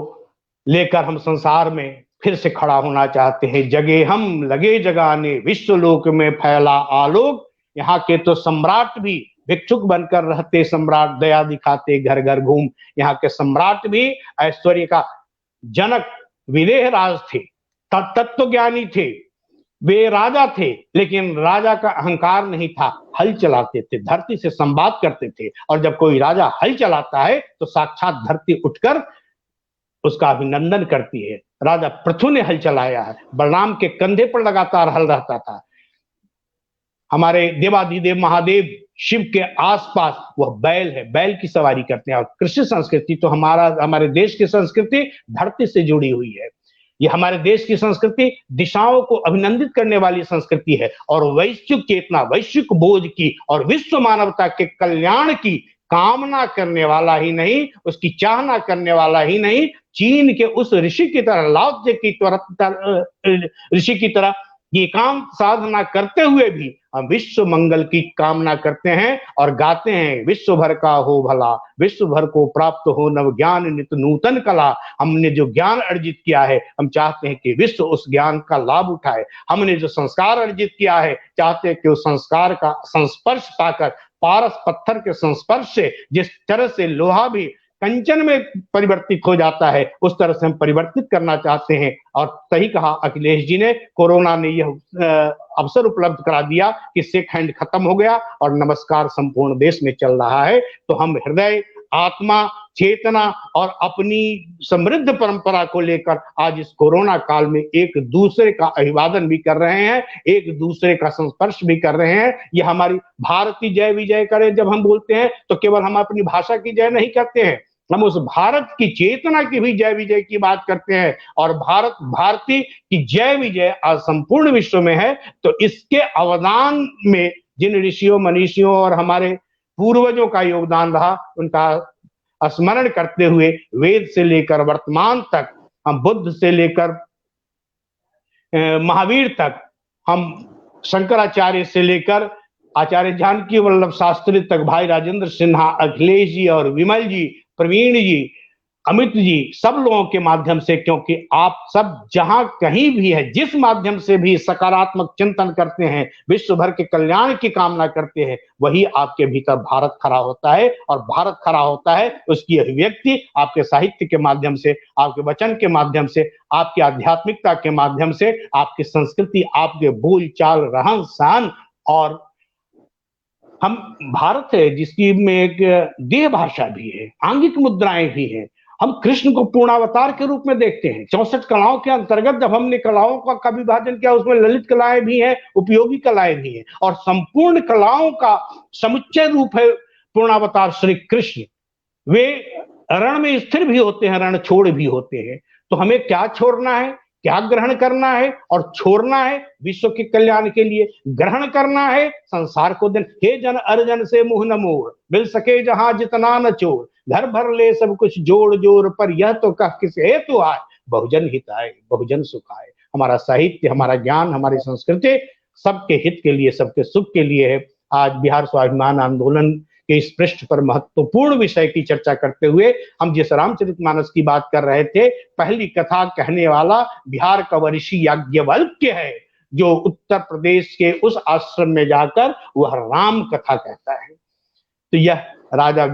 लेकर हम संसार में फिर से खड़ा होना चाहते हैं। जगे हम लगे जगाने, विश्वलोक में फैला आलोक। यहाँ के तो सम्राट भी भिक्षुक बनकर रहते, सम्राट दया दिखाते घर घर घूम। यहाँ के सम्राट भी ऐश्वर्य का जनक विदेह राज थे, तत्वज्ञानी थे, वे राजा थे, लेकिन राजा का अहंकार नहीं था। हल चलाते थे, धरती से संवाद करते थे। और जब कोई राजा हल चलाता है तो साक्षात धरती उठकर उसका अभिनंदन करती है। राजा पृथु ने हल चलाया है, बलराम के कंधे पर लगातार हल रहता था। हमारे देवाधिदेव महादेव शिव के आसपास वह बैल है, बैल की सवारी करते हैं। और कृषि संस्कृति तो हमारे देश की संस्कृति धरती से जुड़ी हुई है। यह हमारे देश की संस्कृति दिशाओं को अभिनंदित करने वाली संस्कृति है। और वैश्विक चेतना, वैश्विक बोध की और विश्व मानवता के कल्याण की कामना करने वाला ही नहीं, उसकी चाहना करने वाला ही नहीं, चीन के उस ऋषि की तरह, लाओ त्से की ऋषि की तरह एकांत साधना करते हुए भी हम विश्व मंगल की कामना करते हैं और गाते हैं, विश्व भर का हो भला, विश्व भर को प्राप्त हो नव ज्ञान नित नूतन कला। हमने जो ज्ञान अर्जित किया है, हम चाहते हैं कि विश्व उस ज्ञान का लाभ उठाए। हमने जो संस्कार अर्जित किया है, चाहते हैं कि उस संस्कार का संस्पर्श पाकर, पारस पत्थर के संस्पर्श से जिस तरह से लोहा भी कंचन में परिवर्तित हो जाता है, उस तरह से हम परिवर्तित करना चाहते हैं। और सही कहा अखिलेश जी ने, कोरोना ने यह अवसर उपलब्ध करा दिया कि सेक हैंड खत्म हो गया और नमस्कार संपूर्ण देश में चल रहा है। तो हम हृदय, आत्मा, चेतना और अपनी समृद्ध परंपरा को लेकर आज इस कोरोना काल में एक दूसरे का अभिवादन भी कर रहे हैं, एक दूसरे का संस्पर्श भी कर रहे हैं। ये हमारी भारत की जय विजय करे जब हम बोलते हैं तो केवल हम अपनी भाषा की जय नहीं करते हैं, हम उस भारत की चेतना की भी जय विजय की बात करते हैं। और भारत, भारती की जय विजय आज संपूर्ण विश्व में है। तो इसके अवदान में जिन ऋषियों, मनीषियों और हमारे पूर्वजों का योगदान रहा, उनका स्मरण करते हुए वेद से लेकर वर्तमान तक, हम बुद्ध से लेकर महावीर तक, हम शंकराचार्य से लेकर आचार्य जानकी वल्लभ शास्त्री तक, भाई राजेंद्र सिन्हा, अखिलेश जी और विमल जी, प्रवीण जी, अमित जी, सब लोगों के माध्यम से, क्योंकि आप सब जहां कहीं भी है, जिस माध्यम से भी सकारात्मक चिंतन करते हैं, विश्व भर के कल्याण की कामना करते हैं, वही आपके भीतर भारत खड़ा होता है। और भारत खड़ा होता है उसकी अभिव्यक्ति आपके साहित्य के माध्यम से, आपके वचन के माध्यम से, आपकी आध्यात्मिकता के माध्यम से, आपकी संस्कृति, आपके बोल चाल, रहन सहन। और हम भारत है जिसकी में एक देह भाषा भी है, आंगिक मुद्राएं भी हैं, हम कृष्ण को पूर्णावतार के रूप में देखते हैं। 64 कलाओं के अंतर्गत जब हमने कलाओं का विभाजन किया, उसमें ललित कलाएं भी हैं, उपयोगी कलाएं भी हैं, और संपूर्ण कलाओं का समुच्चय रूप है पूर्णावतार श्री कृष्ण। वे रण में स्थिर भी होते हैं, रण छोड़ भी होते हैं। तो हमें क्या छोड़ना है, क्या ग्रहण करना है और छोड़ना है? विश्व के कल्याण के लिए ग्रहण करना है संसार को दिन। हे जन अर्जन से मुंह न मोड़, मिल सके जहां जितना न चोर, घर भर ले सब कुछ जोड़ जोड़, पर यह तो कह किस हेतु आए, बहुजन हिताय बहुजन सुखाय। हमारा साहित्य, हमारा ज्ञान, हमारी संस्कृति सबके हित के लिए, सबके सुख के लिए है। आज बिहार स्वाभिमान आंदोलन के इस पृष्ठ पर महत्वपूर्ण विषय की चर्चा करते हुए हम जिस रामचरितमानस की बात कर रहे थे, पहली कथा कहने वाला बिहार का ऋषि याज्ञवल्क्य है, जो उत्तर प्रदेश के उस आश्रम में जाकर वह राम कथा कहता है। तो यह राजा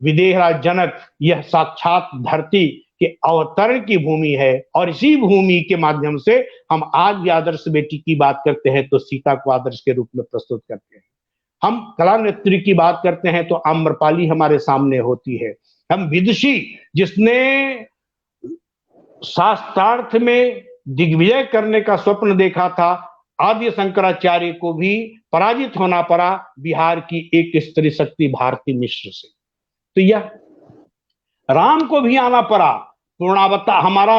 विदेहराज जनक, यह साक्षात धरती के अवतरण की भूमि है, और इसी भूमि के माध्यम से हम आज भी आदर्श बेटी की बात करते हैं तो सीता को आदर्श के रूप में प्रस्तुत करते हैं। हम कला नृत्य की बात करते हैं तो आम्रपाली हमारे सामने होती है। हम विदुषी, जिसने शास्त्रार्थ में दिग्विजय करने का स्वप्न देखा था, आदि शंकराचार्य को भी पराजित होना पड़ा बिहार की एक स्त्री शक्ति भारती मिश्र से। तो यह राम को भी आना पड़ा, पूर्णावतार हमारा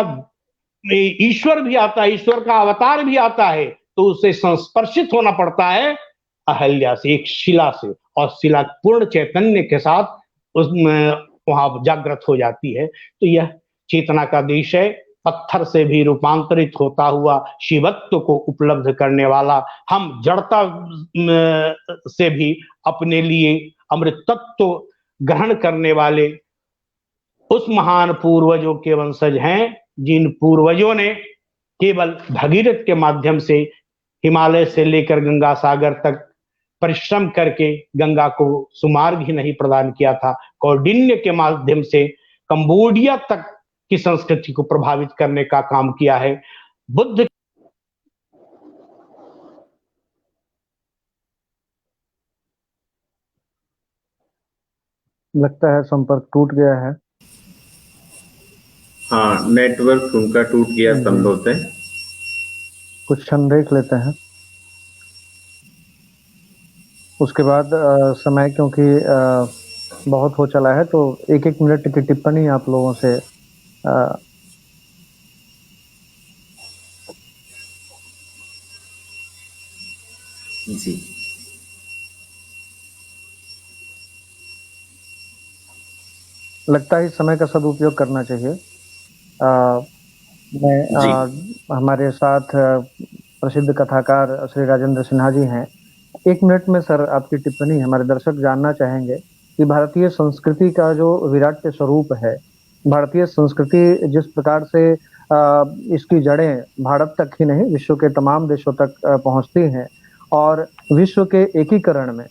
ईश्वर भी आता है, ईश्वर का अवतार भी आता है, तो उसे संस्पर्शित होना पड़ता है अहल्या से, एक शिला से, और शिला पूर्ण चैतन्य के साथ उसमें वहां जागृत हो जाती है। तो यह चेतना का देश है, पत्थर से भी रूपांतरित होता हुआ शिवत्व को उपलब्ध करने वाला, हम जड़ता से भी अपने लिए अमृत तत्व ग्रहण करने वाले उस महान पूर्वजों के वंशज हैं, जिन पूर्वजों ने केवल भगीरथ के माध्यम से हिमालय से लेकर गंगा सागर तक परिश्रम करके गंगा को सुमार्ग ही नहीं प्रदान किया था, कौंडिन्य के माध्यम से कंबोडिया तक की संस्कृति को प्रभावित करने का काम किया है। बुद्ध लगता है संपर्क टूट गया है। हाँ, नेटवर्क उनका टूट गया संभवतः। कुछ क्षण देख लेते हैं, उसके बाद समय क्योंकि बहुत हो चला है, तो एक एक मिनट की टिप्पणी आप लोगों से जी लगता है इस समय का सदुपयोग करना चाहिए। हमारे साथ प्रसिद्ध कथाकार श्री राजेंद्र सिन्हा जी हैं। एक मिनट में सर आपकी टिप्पणी, हमारे दर्शक जानना चाहेंगे कि भारतीय संस्कृति का जो विराट स्वरूप है, भारतीय संस्कृति जिस प्रकार से इसकी जड़ें भारत तक ही नहीं विश्व के तमाम देशों तक पहुंचती हैं, और विश्व के एकीकरण में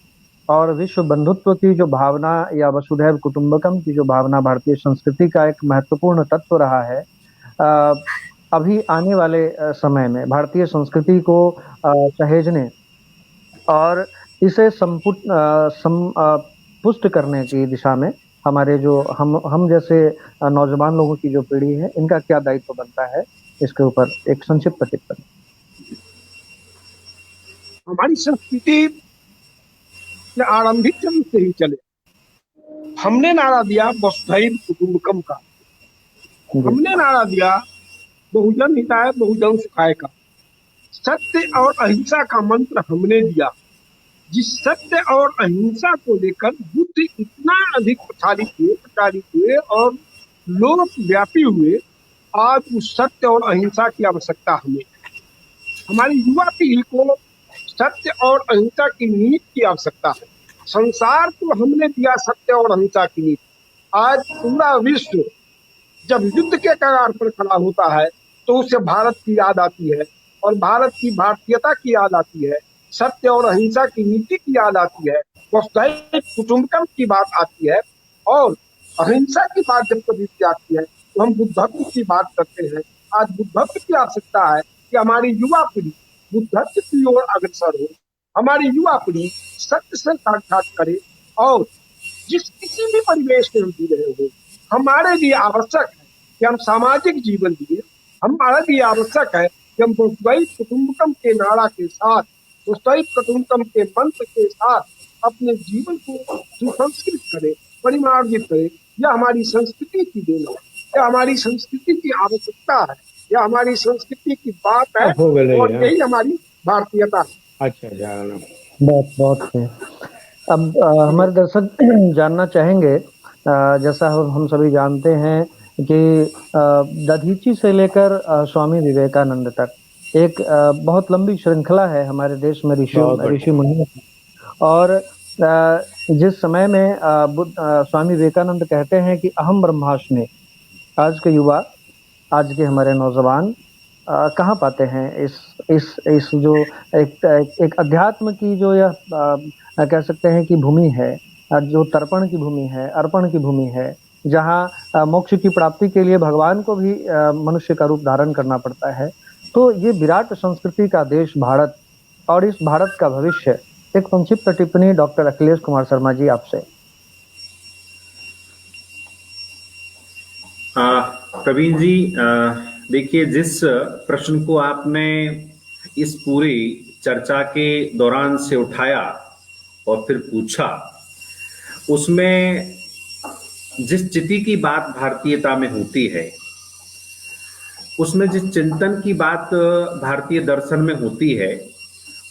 और विश्व बंधुत्व की जो भावना या वसुधैव कुटुंबकम की जो भावना भारतीय संस्कृति का एक महत्वपूर्ण तत्व रहा है, अभी आने वाले समय में भारतीय संस्कृति को सहेजने और इसे पुष्ट करने की दिशा में हमारे जो हम जैसे नौजवान लोगों की जो पीढ़ी है, इनका क्या दायित्व बनता है, इसके ऊपर एक संक्षिप्त टिप्पणी। हमारी संस्कृति आरंभिक जन्म से ही चले, हमने नारा दिया वसुधैव कुटुंबकम का, हमने नारा दिया बहुजन हिताय बहुजन सुखाय का, सत्य और अहिंसा का मंत्र हमने दिया। जिस सत्य और अहिंसा को लेकर बुद्ध इतना अधिक प्रचारित हुए और लोक व्यापी हुए, आज उस सत्य और अहिंसा की आवश्यकता हमें, हमारी युवा पीढ़ी को सत्य और अहिंसा की नीति की आवश्यकता है। संसार को हमने दिया सत्य और अहिंसा की नीति। आज पूरा विश्व जब युद्ध के कगार पर खड़ा होता है तो उसे भारत की याद आती है, और भारत की भारतीयता की याद आती है, सत्य और अहिंसा की नीति की याद आती है, वसुधैव कुटुंबकम की बात आती है, और अहिंसा की बात जब कभी आती है तो हम बुद्धत्व की बात करते हैं। आज बुद्धत्व की आवश्यकता है कि हमारी युवा पीढ़ी बुद्धत्व की ओर अग्रसर हो, हमारी युवा पीढ़ी सत्य से साक्षात करे, और जिस किसी भी परिवेश में हम जी रहे हो, हमारे लिए आवश्यक है कि हम सामाजिक जीवन जिए। हमारे लिए आवश्यक है कि हम वसुधैव कुटुंबकम के नारा के साथ, वसुधैव कुटुंबकम के मंत्र के साथ अपने जीवन को सुसंस्कृत करें, परिमार्जित करें। यह हमारी संस्कृति की देन है, यह हमारी संस्कृति की आवश्यकता है, यह हमारी संस्कृति की बात है हो गए और यही हमारी भारतीयता है। अच्छा जाना बहुत बहुत है। अब हमारे दर्शक जानना चाहेंगे, जैसा हम सभी जानते हैं कि दधीची से लेकर स्वामी विवेकानंद तक एक बहुत लंबी श्रृंखला है हमारे देश में ऋषि मुनियों की। और जिस समय में स्वामी विवेकानंद कहते हैं कि अहम ब्रह्मास्मि, आज के युवा, आज के हमारे नौजवान कहाँ पाते हैं इस जो एक अध्यात्म की जो यह कह सकते हैं कि भूमि है, जो तर्पण की भूमि है, अर्पण की भूमि है, जहाँ मोक्ष की प्राप्ति के लिए भगवान को भी मनुष्य का रूप धारण करना पड़ता है। तो ये विराट संस्कृति का देश भारत और इस भारत का भविष्य, एक संक्षिप्त टिप्पणी डॉक्टर अखिलेश कुमार शर्मा जी आपसे। प्रवीण जी, देखिए, जिस प्रश्न को आपने इस पूरी चर्चा के दौरान से उठाया और फिर पूछा, उसमें जिस चिति की बात भारतीयता में होती है, उसमें जिस चिंतन की बात भारतीय दर्शन में होती है,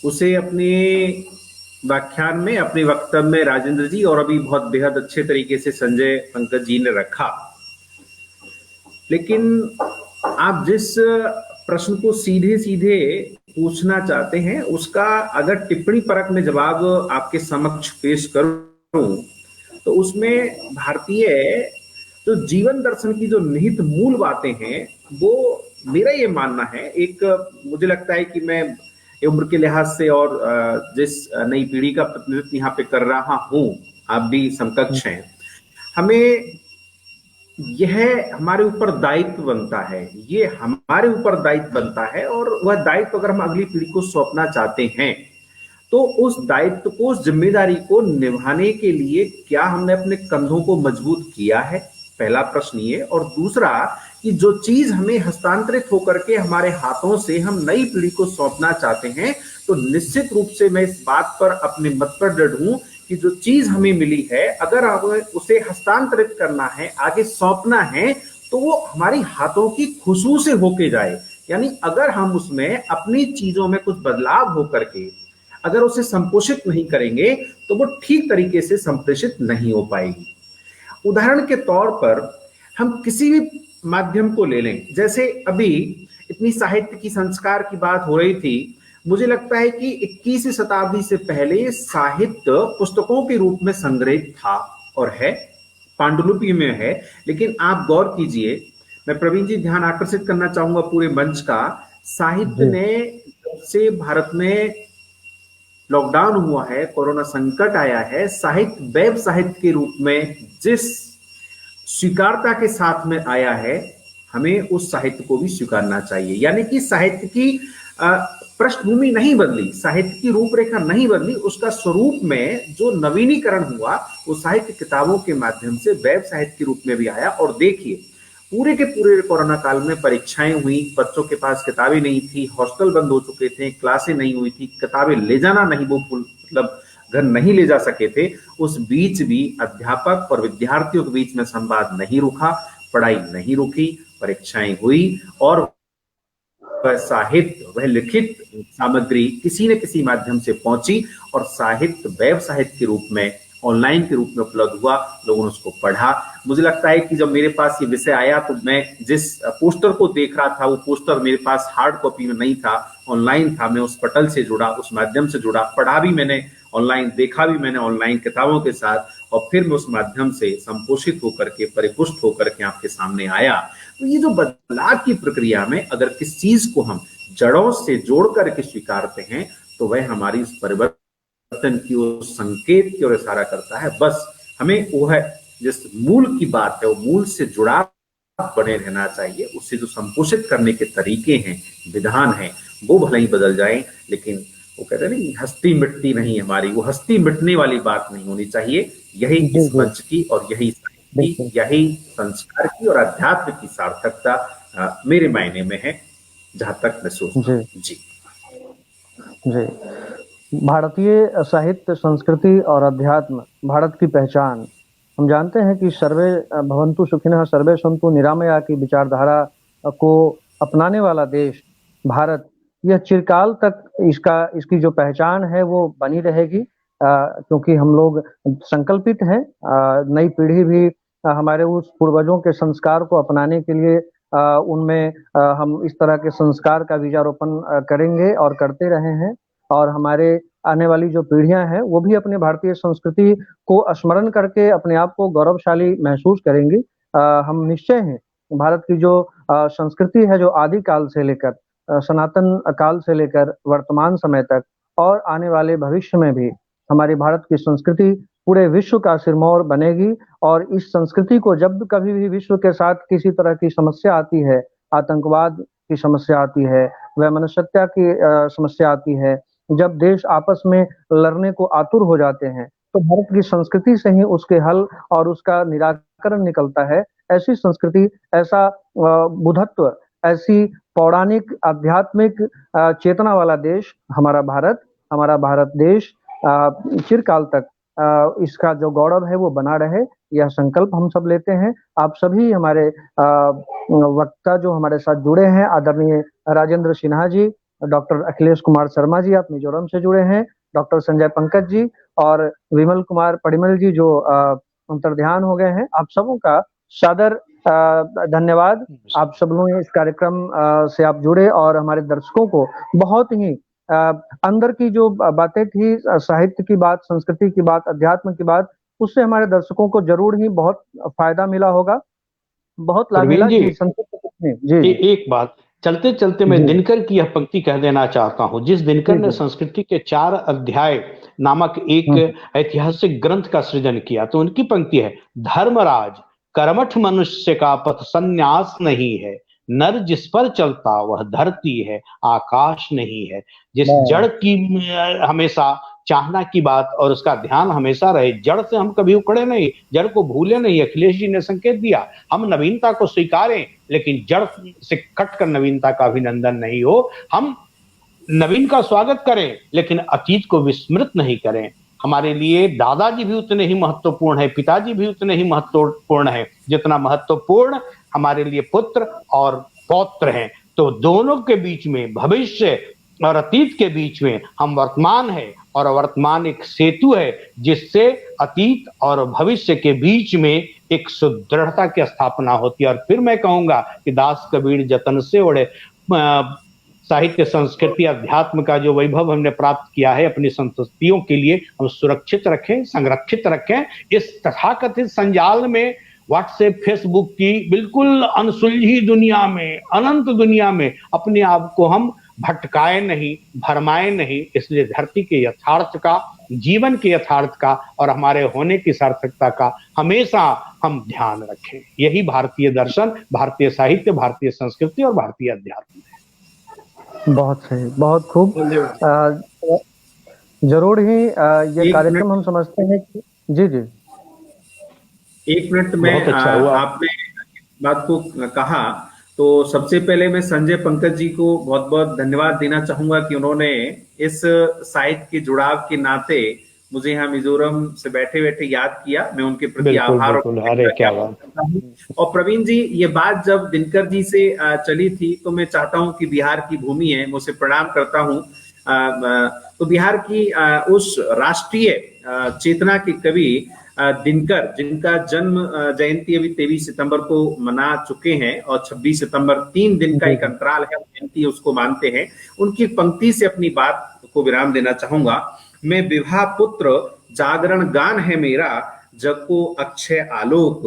उसे अपने व्याख्यान में, अपने वक्तव्य में राजेंद्र जी और अभी बहुत बेहद अच्छे तरीके से संजय पंकज जी ने रखा। लेकिन आप जिस प्रश्न को सीधे सीधे पूछना चाहते हैं, उसका अगर टिप्पणी परक में जवाब आपके समक्ष पेश करूं तो उसमें भारतीय जो जीवन दर्शन की जो निहित मूल बातें हैं, वो मेरा ये मानना है, एक मुझे लगता है कि मैं उम्र के लिहाज से और जिस नई पीढ़ी का प्रतिनिधित्व यहाँ पे कर रहा हूं, आप भी समकक्ष हैं, हमें यह हमारे ऊपर दायित्व बनता है, ये हमारे ऊपर दायित्व बनता है। और वह दायित्व अगर हम अगली पीढ़ी को सौंपना चाहते हैं तो उस दायित्व को, उस जिम्मेदारी को निभाने के लिए क्या हमने अपने कंधों को मजबूत किया है, पहला प्रश्न ये। और दूसरा कि जो चीज हमें हस्तांतरित होकर के हमारे हाथों से हम नई पीढ़ी को सौंपना चाहते हैं, तो निश्चित रूप से मैं इस बात पर, अपने मत पर दृढ़ हूं कि जो चीज हमें मिली है, अगर हमें उसे हस्तांतरित करना है, आगे सौंपना है, तो वो हमारी हाथों की खुशबू से होके जाए। यानी अगर हम उसमें अपनी चीजों में कुछ बदलाव होकर के अगर उसे संपोषित नहीं करेंगे तो वो ठीक तरीके से संप्रेषित नहीं हो पाएगी। उदाहरण के तौर पर हम किसी भी माध्यम को ले लें, जैसे अभी इतनी साहित्य की संस्कार की बात हो रही थी, मुझे लगता है कि 21वीं शताब्दी से पहले साहित्य पुस्तकों के रूप में संग्रहित था और है, पांडुलिपि में है। लेकिन आप गौर कीजिए, मैं प्रवीण जी ध्यान आकर्षित करना चाहूंगा पूरे मंच का, साहित्य ने जब से भारत में लॉकडाउन हुआ है, कोरोना संकट आया है, साहित्य वेब साहित्य के रूप में जिस स्वीकारता के साथ में आया है, हमें उस साहित्य को भी स्वीकारना चाहिए। यानी कि साहित्य की पृष्ठभूमि नहीं बदली, साहित्य की रूपरेखा नहीं बदली, उसका स्वरूप में जो नवीनीकरण हुआ वो साहित्य किताबों के माध्यम से वेब साहित्य के रूप में भी आया। और देखिए, पूरे के पूरे कोरोना काल में परीक्षाएं हुई, बच्चों के पास किताबें नहीं थी, हॉस्टल बंद हो चुके थे, क्लासें नहीं हुई थी, किताबें ले जाना नहीं, वो मतलब घर नहीं ले जा सके थे। उस बीच भी अध्यापक और विद्यार्थियों के बीच में संवाद नहीं रुका, पढ़ाई नहीं रुकी, परीक्षाएं हुई और वह साहित्य, वह लिखित सामग्री किसी न किसी माध्यम से पहुंची और साहित्य वेब साहित्य के रूप में, ऑनलाइन के रूप में उपलब्ध हुआ, लोगों ने उसको पढ़ा। मुझे लगता है कि जब मेरे पास ये विषय आया तो मैं जिस पोस्टर को देख रहा था, वो पोस्टर मेरे पास हार्ड कॉपी में नहीं था, ऑनलाइन था। मैं उस पटल से जुड़ा, उस माध्यम से जुड़ा, पढ़ा भी मैंने ऑनलाइन, देखा भी मैंने ऑनलाइन किताबों के साथ, और फिर मैं उस माध्यम से संपोषित होकर के, परिपुष्ट होकर के आपके सामने आया। तो ये जो बदलाव की प्रक्रिया में अगर किस चीज को हम जड़ों से जोड़ करके स्वीकारते हैं तो वह हमारी उस परिवर्तन की, उस संकेत की ओर इशारा करता है। बस हमें वो है जिस मूल की बात है, वो मूल से जुड़ा बने रहना चाहिए। उससे जो संपोषित करने के तरीके हैं, विधान हैं, वो भले ही बदल जाएं, लेकिन वो कहते हैं ना, हस्ती मिटती नहीं हमारी, वो हस्ती मिटने वाली बात नहीं होनी चाहिए। यही इस मंच की और यही बिल्कुल। यही संस्कार की और अध्यात्म की सार्थकता मेरे मायने में है, जहां तक मैं सोचता जी, हूँ। जी जी। भारतीय साहित्य, संस्कृति और अध्यात्म भारत की पहचान। हम जानते हैं कि सर्वे भवन्तु सुखिनः सर्वे सन्तु निरामया की विचारधारा को अपनाने वाला देश भारत, यह चिरकाल तक इसकी जो पहचान है वो बनी रहेगी, क्योंकि हम लोग संकल्पित हैं। नई पीढ़ी भी हमारे उस पूर्वजों के संस्कार को अपनाने के लिए उनमें हम इस तरह के संस्कार का बीजारोपण करेंगे और करते रहे हैं। और हमारे आने वाली जो पीढ़ियाँ हैं, वो भी अपने भारतीय संस्कृति को स्मरण करके अपने आप को गौरवशाली महसूस करेंगी। हम निश्चय हैं, भारत की जो संस्कृति है, जो आदि काल से लेकर सनातन काल से लेकर वर्तमान समय तक और आने वाले भविष्य में भी हमारे भारत की संस्कृति पूरे विश्व का सिरमौर बनेगी। और इस संस्कृति को जब कभी भी विश्व के साथ किसी तरह की समस्या आती है, आतंकवाद की समस्या आती है, वैमनस्यता की समस्या आती है, जब देश आपस में लड़ने को आतुर हो जाते हैं, तो भारत की संस्कृति से ही उसके हल और उसका निराकरण निकलता है। ऐसी संस्कृति, ऐसा बुद्धत्व, ऐसी पौराणिक आध्यात्मिक चेतना वाला देश हमारा भारत देश चिरकाल तक इसका जो गौरव है वो बना रहे, यह संकल्प हम सब लेते हैं। आप सभी हमारे वक्ता जो हमारे साथ जुड़े हैं, आदरणीय राजेंद्र सिन्हा जी, डॉक्टर अखिलेश कुमार शर्मा जी, आप मिजोरम से जुड़े हैं, डॉक्टर संजय पंकज जी और विमल कुमार पडिमल जी जो अंतर्ध्यान हो गए हैं, आप सबों का सादर धन्यवाद। आप सब लोग इस कार्यक्रम से आप जुड़े और हमारे दर्शकों को बहुत ही अंदर की जो बातें थी, साहित्य की बात, संस्कृति की बात, अध्यात्म की बात, उससे हमारे दर्शकों को जरूर ही बहुत फायदा मिला होगा, बहुत लाभ प्रवीण मिला जी, कि संस्कृत जी एक बात चलते चलते मैं जी दिनकर की यह पंक्ति कह देना चाहता हूं। जिस दिनकर जी ने जी संस्कृति के 4 अध्याय नामक एक हम्म, ऐतिहासिक ग्रंथ का सृजन किया, तो उनकी पंक्ति है, धर्मराज कर्मठ मनुष्य का पथ संन्यास नहीं है, नर जिस पर चलता वह धरती है, आकाश नहीं है। जिस जड़ वाह, की हमेशा चाहना की बात और उसका ध्यान हमेशा रहे, जड़ से हम कभी उखड़े नहीं, जड़ को भूले नहीं। अखिलेश जी ने संकेत दिया, हम नवीनता को स्वीकारें लेकिन जड़ से कटकर नवीनता का अभिनंदन नहीं हो। हम नवीन का स्वागत करें लेकिन अतीत को विस्मृत नहीं करें। हमारे लिए दादाजी भी उतने ही महत्वपूर्ण है, पिताजी भी उतने ही महत्वपूर्ण है जितना महत्वपूर्ण हमारे लिए पुत्र और पौत्र हैं। तो दोनों के बीच में, भविष्य और अतीत के बीच में हम वर्तमान है, और वर्तमान एक सेतु है जिससे अतीत और भविष्य के बीच में एक सुदृढ़ता की स्थापना होती है। और फिर मैं कहूंगा कि दास कबीर जतन से ओढ़े साहित्य, संस्कृति, अध्यात्म का जो वैभव हमने प्राप्त किया है, अपनी संततियों के लिए हम सुरक्षित रखें, संरक्षित रखें। इस तथाकथित संजाल में, व्हाट्सएप, फेसबुक की बिल्कुल अनसुलझी दुनिया में, अनंत दुनिया में अपने आप को हम भटकाए नहीं, भरमाए नहीं। इसलिए धरती के यथार्थ का, जीवन के यथार्थ का और हमारे होने की सार्थकता का हमेशा हम ध्यान रखें। यही भारतीय दर्शन, भारतीय साहित्य, भारतीय संस्कृति और भारतीय अध्यात्म है। बहुत सही, बहुत खूब। जरूर ही ये कार्यक्रम हम समझते हैं कि जी जी 1 मिनट में अच्छा आपने बात को कहा तो सबसे पहले मैं संजय पंकज जी को बहुत बहुत धन्यवाद देना चाहूंगा कि उन्होंने इस साहित्य के जुड़ाव के नाते मुझे यहाँ मिजोरम से बैठे बैठे याद किया। मैं उनके प्रति आभार अरे क्या बात। करता हूँ। और प्रवीण जी, ये बात जब दिनकर जी से चली थी तो मैं चाहता हूँ कि बिहार की भूमि है, मैं उसे प्रणाम करता हूँ। तो बिहार की उस राष्ट्रीय चेतना के कवि दिनकर, जिनका जन्म जयंती अभी 23 सितंबर को मना चुके हैं और 26 सितंबर 3 दिन का एक अंतराल है, जयंती उसको मानते हैं। उनकी पंक्ति से अपनी बात को विराम देना चाहूंगा। मैं विवाह पुत्र जागरण गान है मेरा, जग को अक्षय आलोक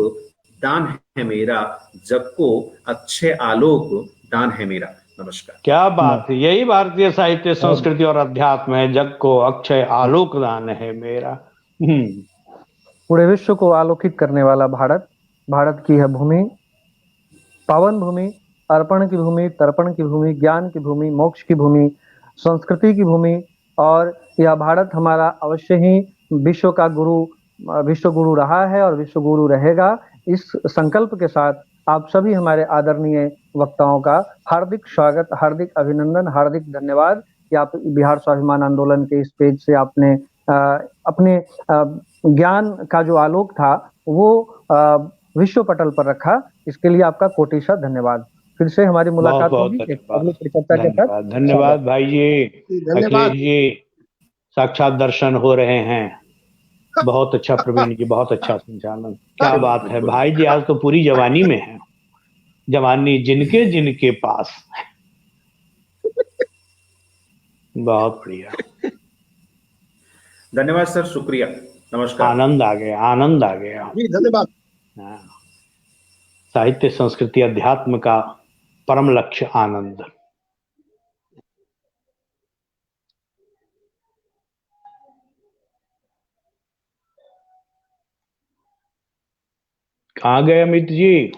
दान है मेरा, जग को अक्षय आलोक दान है मेरा। नमस्कार। क्या बात है, यही भारतीय साहित्य, संस्कृति और अध्यात्म है, जग को अक्षय आलोक दान है मेरा। पूरे विश्व को आलोकित करने वाला भारत, भारत की यह भूमि, पावन भूमि, अर्पण की भूमि, तर्पण की भूमि, ज्ञान की भूमि, मोक्ष की भूमि, संस्कृति की भूमि, और यह भारत हमारा अवश्य ही विश्व का गुरु, विश्व गुरु रहा है और विश्व गुरु रहेगा। इस संकल्प के साथ आप सभी हमारे आदरणीय वक्ताओं का हार्दिक स्वागत, हार्दिक अभिनंदन, हार्दिक धन्यवाद कि आप बिहार स्वाभिमान आंदोलन के इस पेज से आपने अपने ज्ञान का जो आलोक था वो विश्व पटल पर रखा। इसके लिए आपका कोटिशा धन्यवाद। फिर से हमारी मुलाकात होगी एक अगली परिचर्चा के साथ। धन्यवाद भाई जी, धन्यवाद अखिलेश जी, साक्षात दर्शन हो रहे हैं। बहुत अच्छा प्रवीण जी, बहुत अच्छा संचालन, क्या बात है भाई जी, आज तो पूरी जवानी में है, जवानी जिनके जिनके पास। बहुत बढ़िया, धन्यवाद सर, शुक्रिया, नमस्कार। आनंद आ गया, आनंद आ गया। जी धन्यवाद। हाँ। साहित्य संस्कृति अध्यात्म का परम लक्ष्य आनंद। कहाँ गए अमित जी?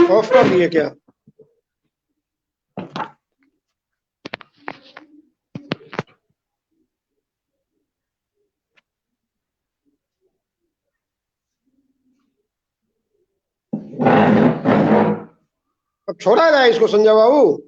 ऑफ कर दिए क्या? अब छोड़ा जाए इसको संजय बाबू।